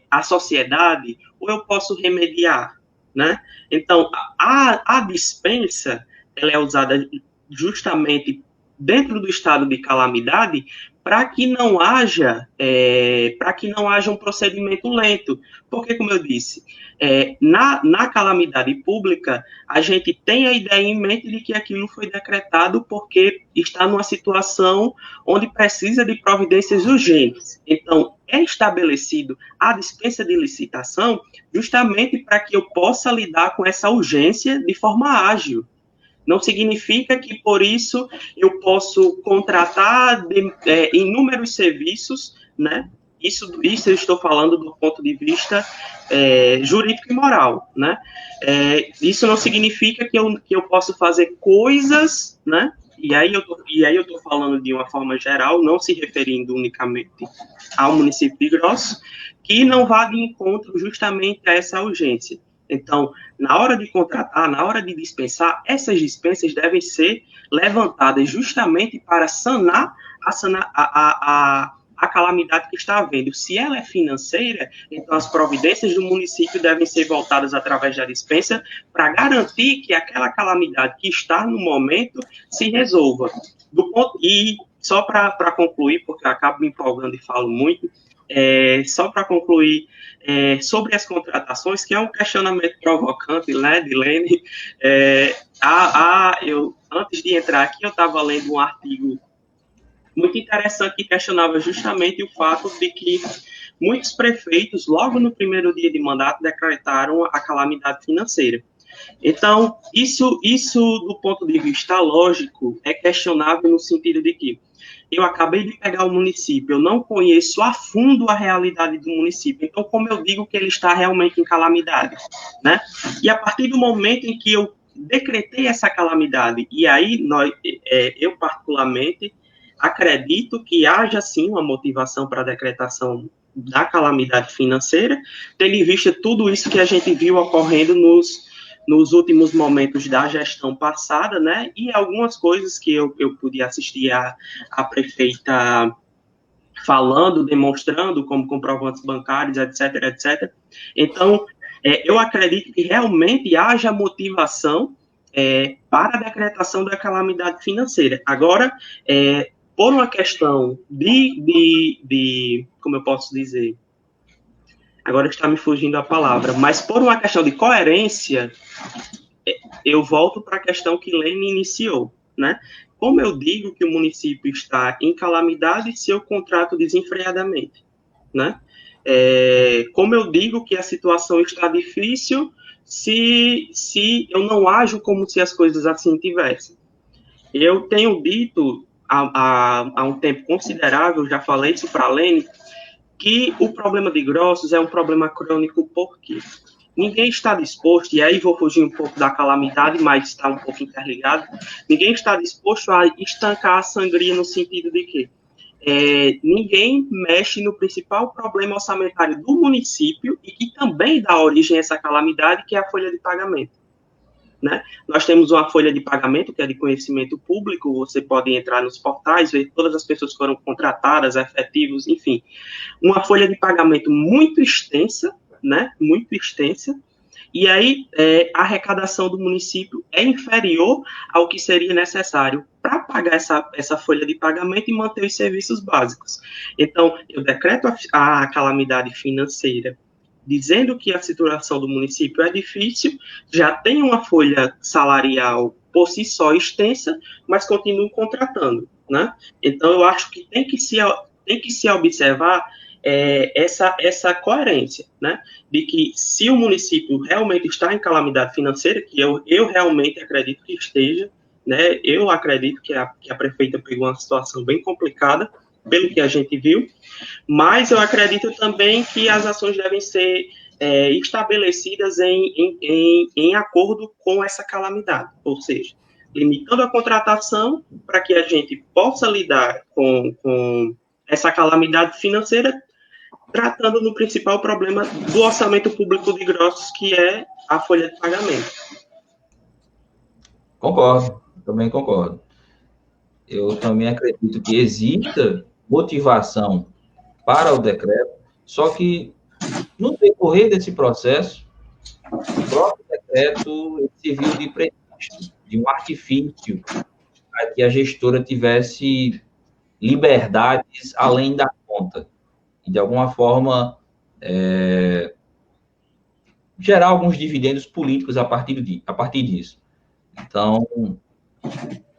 a sociedade, ou eu posso remediar, né? Então, a dispensa, ela é usada justamente dentro do estado de calamidade para que não haja um procedimento lento, porque, como eu disse, na calamidade pública, a gente tem a ideia em mente de que aquilo foi decretado porque está numa situação onde precisa de providências urgentes. Então, é estabelecido a dispensa de licitação justamente para que eu possa lidar com essa urgência de forma ágil. Não significa que, por isso, eu posso contratar inúmeros serviços, né, isso eu estou falando do ponto de vista jurídico e moral, né? Isso não significa que eu posso fazer coisas, né? E aí eu estou falando de uma forma geral, não se referindo unicamente ao município de Grossos, que não vá de encontro justamente a essa urgência. Então, na hora de contratar, na hora de dispensar, essas dispensas devem ser levantadas justamente para sanar a calamidade que está havendo. Se ela é financeira, então as providências do município devem ser voltadas através da dispensa para garantir que aquela calamidade que está no momento se resolva. E só para concluir, porque eu acabo me empolgando e falo muito, só para concluir, sobre as contratações, que é um questionamento provocante, né, de Lene, antes de entrar aqui, eu estava lendo um artigo muito interessante que questionava justamente o fato de que muitos prefeitos, logo no primeiro dia de mandato, decretaram a calamidade financeira. Então, isso do ponto de vista lógico, é questionável no sentido de que eu acabei de pegar o município, eu não conheço a fundo a realidade do município, então como eu digo que ele está realmente em calamidade, né? E a partir do momento em que eu decretei essa calamidade, e aí eu particularmente acredito que haja sim uma motivação para a decretação da calamidade financeira, tendo em vista tudo isso que a gente viu ocorrendo nos últimos momentos da gestão passada, né, e algumas coisas que eu pude assistir a prefeita falando, demonstrando como comprovantes bancários, etc, etc. Então, eu acredito que realmente haja motivação para a decretação da calamidade financeira. Agora, por uma questão como eu posso dizer, agora está me fugindo a palavra, mas por uma questão de coerência, eu volto para a questão que Lene iniciou, né? Como eu digo que o município está em calamidade se eu contrato desenfreadamente, né? Como eu digo que a situação está difícil se eu não ajo como se as coisas assim tivessem. Eu tenho dito há um tempo considerável, já falei isso para a Lene, que o problema de Grossos é um problema crônico porque ninguém está disposto, e aí vou fugir um pouco da calamidade, mas está um pouco interligado, ninguém está disposto a estancar a sangria no sentido de que ninguém mexe no principal problema orçamentário do município e que também dá origem a essa calamidade, que é a folha de pagamento. Né? Nós temos uma folha de pagamento que é de conhecimento público, você pode entrar nos portais, ver todas as pessoas que foram contratadas, efetivos, enfim. Uma folha de pagamento muito extensa, né? Muito extensa, e aí a arrecadação do município é inferior ao que seria necessário para pagar essa folha de pagamento e manter os serviços básicos. Então, eu decreto a calamidade financeira dizendo que a situação do município é difícil, já tem uma folha salarial por si só extensa, mas continuam contratando, né? Então, eu acho que tem que se observar essa coerência, né? De que se o município realmente está em calamidade financeira, que eu realmente acredito que esteja, né? Eu acredito que a prefeita pegou uma situação bem complicada, pelo que a gente viu, mas eu acredito também que as ações devem ser estabelecidas em acordo com essa calamidade, ou seja, limitando a contratação para que a gente possa lidar com essa calamidade financeira, tratando no principal problema do orçamento público de Grossos, que é a folha de pagamento. Concordo, também concordo. Eu também acredito que exista motivação para o decreto, só que no decorrer desse processo, o próprio decreto serviu de pretexto, de um artifício, para que a gestora tivesse liberdades além da conta, e de alguma forma gerar alguns dividendos políticos a partir disso. Então,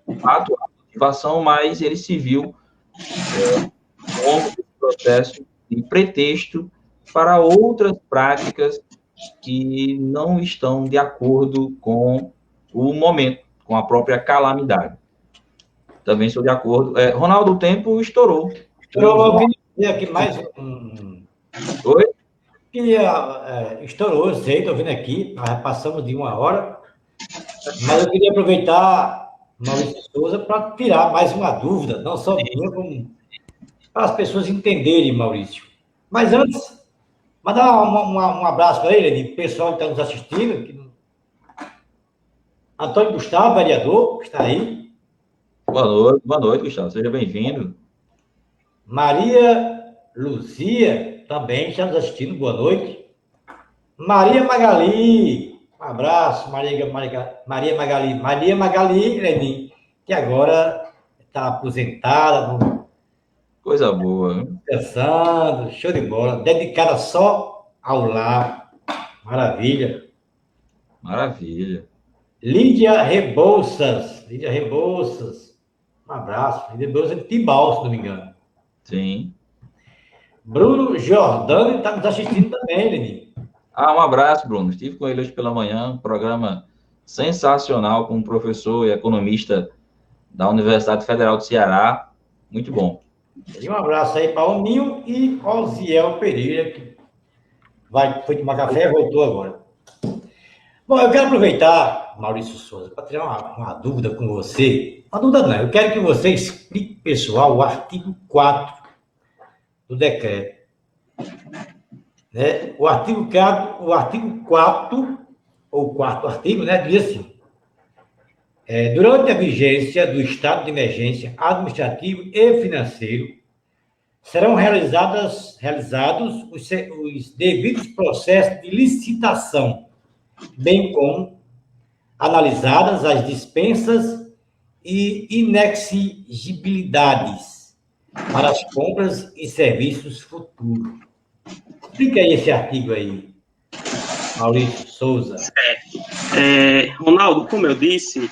de fato, a motivação, mas ele se viu ao longo desse processo de pretexto para outras práticas que não estão de acordo com o momento, com a própria calamidade. Também estou de acordo. Ronaldo, o tempo estourou. E aqui mais Oi? estourou, eu sei, estou vendo aqui, nós já passamos de 1 hora, mas eu queria aproveitar, Maurício Souza, para tirar mais uma dúvida, não só minha, como para as pessoas entenderem, Maurício. Mas antes, mandar um abraço para ele, o pessoal que está nos assistindo, Antônio Gustavo, vereador, que está aí. Boa noite, Gustavo. Seja bem-vindo. Maria Luzia, também está nos assistindo, boa noite. Maria Magali, um abraço, Maria Magali. Maria Magali, Lenin, que agora está aposentada, Coisa boa. descansando, show de bola, dedicada só ao lar. Maravilha. Maravilha. Lídia Rebouças, um abraço. Lídia Rebouças de Tibau, se não me engano. Sim. Bruno Jordano está nos assistindo também, Lenin. Um abraço, Bruno. Estive com ele hoje pela manhã, um programa sensacional com um professor e economista da Universidade Federal do Ceará. Muito bom. E um abraço aí para o Ninho e Osiel Pereira, que foi tomar café e voltou agora. Bom, eu quero aproveitar, Maurício Souza, para tirar uma dúvida com você. Uma dúvida não, eu quero que você explique, pessoal, o artigo 4 do decreto. Né? O artigo 4, ou o quarto artigo, né, diz assim: durante a vigência do estado de emergência administrativo e financeiro, serão realizados os devidos processos de licitação, bem como analisadas as dispensas e inexigibilidades para as compras e serviços futuros. Explica aí esse artigo aí, Maurício Souza. Ronaldo, como eu disse,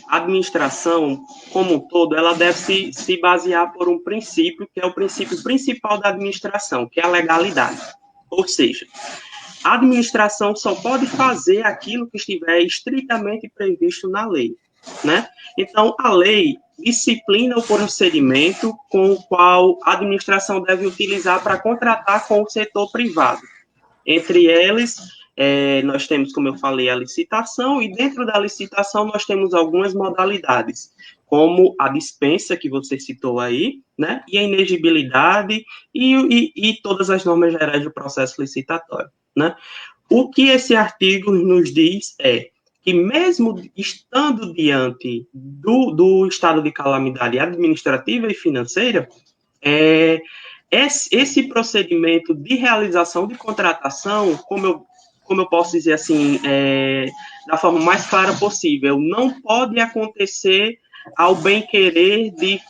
a administração, como um todo, ela deve se basear por um princípio, que é o princípio principal da administração, que é a legalidade. Ou seja, a administração só pode fazer aquilo que estiver estritamente previsto na lei, né? Então, a lei disciplina o procedimento com o qual a administração deve utilizar para contratar com o setor privado. Entre eles, nós temos, como eu falei, a licitação, e dentro da licitação nós temos algumas modalidades, como a dispensa, que você citou aí, né, e a inexigibilidade e todas as normas gerais do processo licitatório, né. O que esse artigo nos diz é que, mesmo estando diante do estado de calamidade administrativa e financeira, esse procedimento de realização de contratação, como eu posso dizer assim, da forma mais clara possível, não pode acontecer ao bem-querer de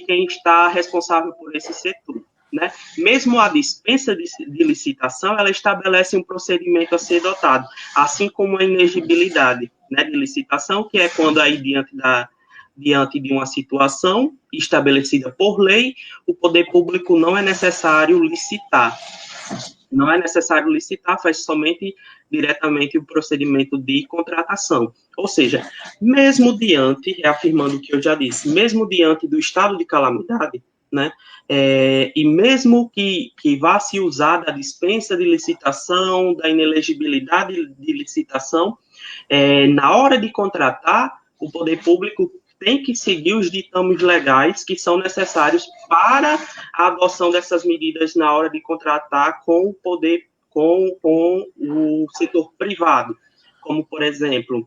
quem está responsável por esse setor, né? Mesmo a dispensa de licitação, ela estabelece um procedimento a ser adotado, assim como a inexigibilidade, né, de licitação, que é quando aí diante de uma situação estabelecida por lei, o poder público não é necessário licitar. Não é necessário licitar, faz somente diretamente o procedimento de contratação. Ou seja, mesmo diante, reafirmando o que eu já disse, mesmo diante do estado de calamidade, né, e mesmo que vá se usar da dispensa de licitação, da inelegibilidade de licitação, na hora de contratar, o poder público tem que seguir os ditames legais que são necessários para a adoção dessas medidas na hora de contratar com o poder, com o setor privado, como, por exemplo,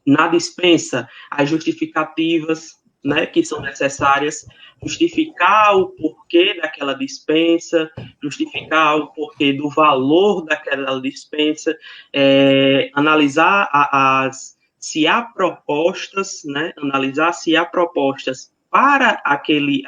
na dispensa, as justificativas, né, que são necessárias, justificar o porquê daquela dispensa, justificar o porquê do valor daquela dispensa, analisar se há propostas, né, analisar se há propostas para aquele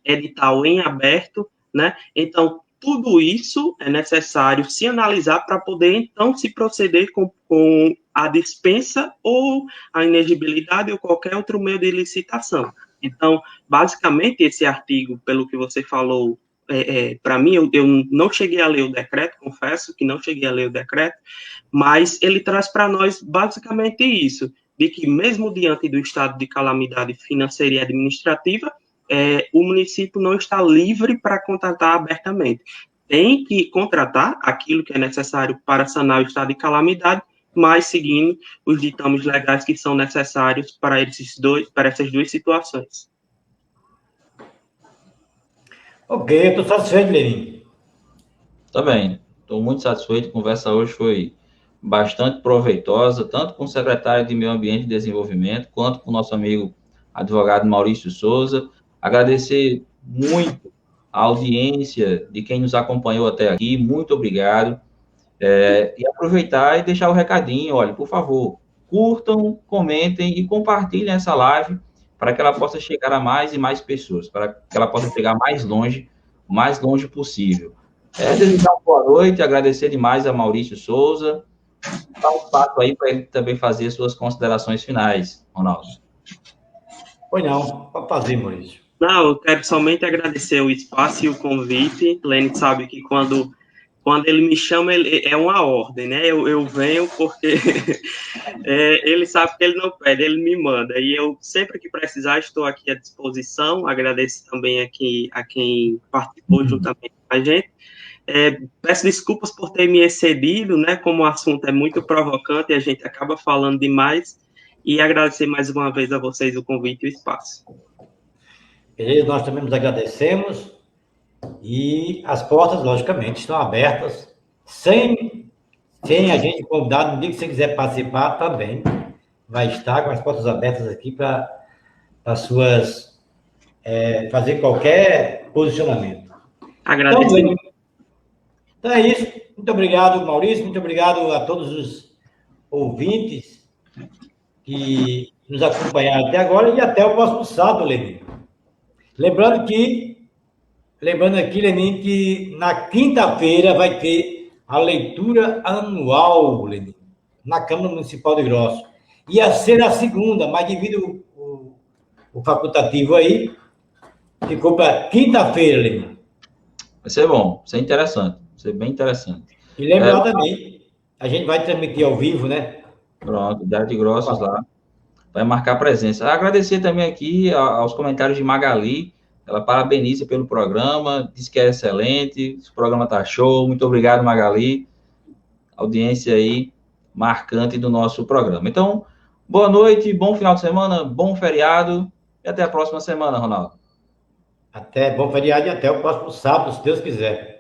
edital em aberto, né, então, tudo isso é necessário se analisar para poder, então, se proceder com a dispensa ou a inexigibilidade ou qualquer outro meio de licitação. Então, basicamente, esse artigo, pelo que você falou, para mim, eu não cheguei a ler o decreto, confesso que não cheguei a ler o decreto, mas ele traz para nós basicamente isso, de que, mesmo diante do estado de calamidade financeira e administrativa, o município não está livre para contratar abertamente. Tem que contratar aquilo que é necessário para sanar o estado de calamidade, mas seguindo os ditames legais que são necessários para essas duas situações. Ok, eu estou satisfeito, Lenin. Também, estou muito satisfeito. A conversa hoje foi bastante proveitosa, tanto com o secretário de Meio Ambiente e Desenvolvimento, quanto com o nosso amigo advogado Maurício Souza. Agradecer muito a audiência de quem nos acompanhou até aqui, muito obrigado. E aproveitar e deixar o recadinho, olha, por favor, curtam, comentem e compartilhem essa live para que ela possa chegar a mais e mais pessoas, para que ela possa chegar o mais longe possível. Desejar uma boa noite, agradecer demais a Maurício Souza, dar um espaço aí para ele também fazer suas considerações finais, Ronaldo. Pois não, pode fazer, Maurício. Não, eu quero somente agradecer o espaço e o convite. Lene sabe que quando ele me chama, é uma ordem, né? Eu venho porque ele sabe que ele não pede, ele me manda. E eu, sempre que precisar, estou aqui à disposição. Agradeço também a quem participou juntamente com a gente. Peço desculpas por ter me excedido, né? Como o assunto é muito provocante e a gente acaba falando demais. E agradecer mais uma vez a vocês o convite e o espaço. Beleza, nós também nos agradecemos. E as portas, logicamente, estão abertas, sem a gente convidar. No dia que você quiser participar, também vai estar com as portas abertas aqui para suas fazer qualquer posicionamento. Agradeço. Então é isso. Muito obrigado, Maurício. Muito obrigado a todos os ouvintes que nos acompanharam até agora e até o próximo sábado, Lenin. Lembrando aqui, Lenin, que na quinta-feira vai ter a leitura anual, Lenin, na Câmara Municipal de Grossos. Ia ser a segunda, mas devido o facultativo aí, ficou para quinta-feira, Lenin. Vai ser bom, vai ser interessante, vai ser bem interessante. E lembrar também, a gente vai transmitir ao vivo, né? Pronto, Diário de Grossos lá, vai marcar presença. Agradecer também aqui aos comentários de Magali. Ela parabeniza pelo programa, diz que é excelente, o programa tá show. Muito obrigado, Magali. Audiência aí marcante do nosso programa. Então, boa noite, bom final de semana, bom feriado e até a próxima semana, Ronaldo. Até bom feriado e até o próximo sábado, se Deus quiser.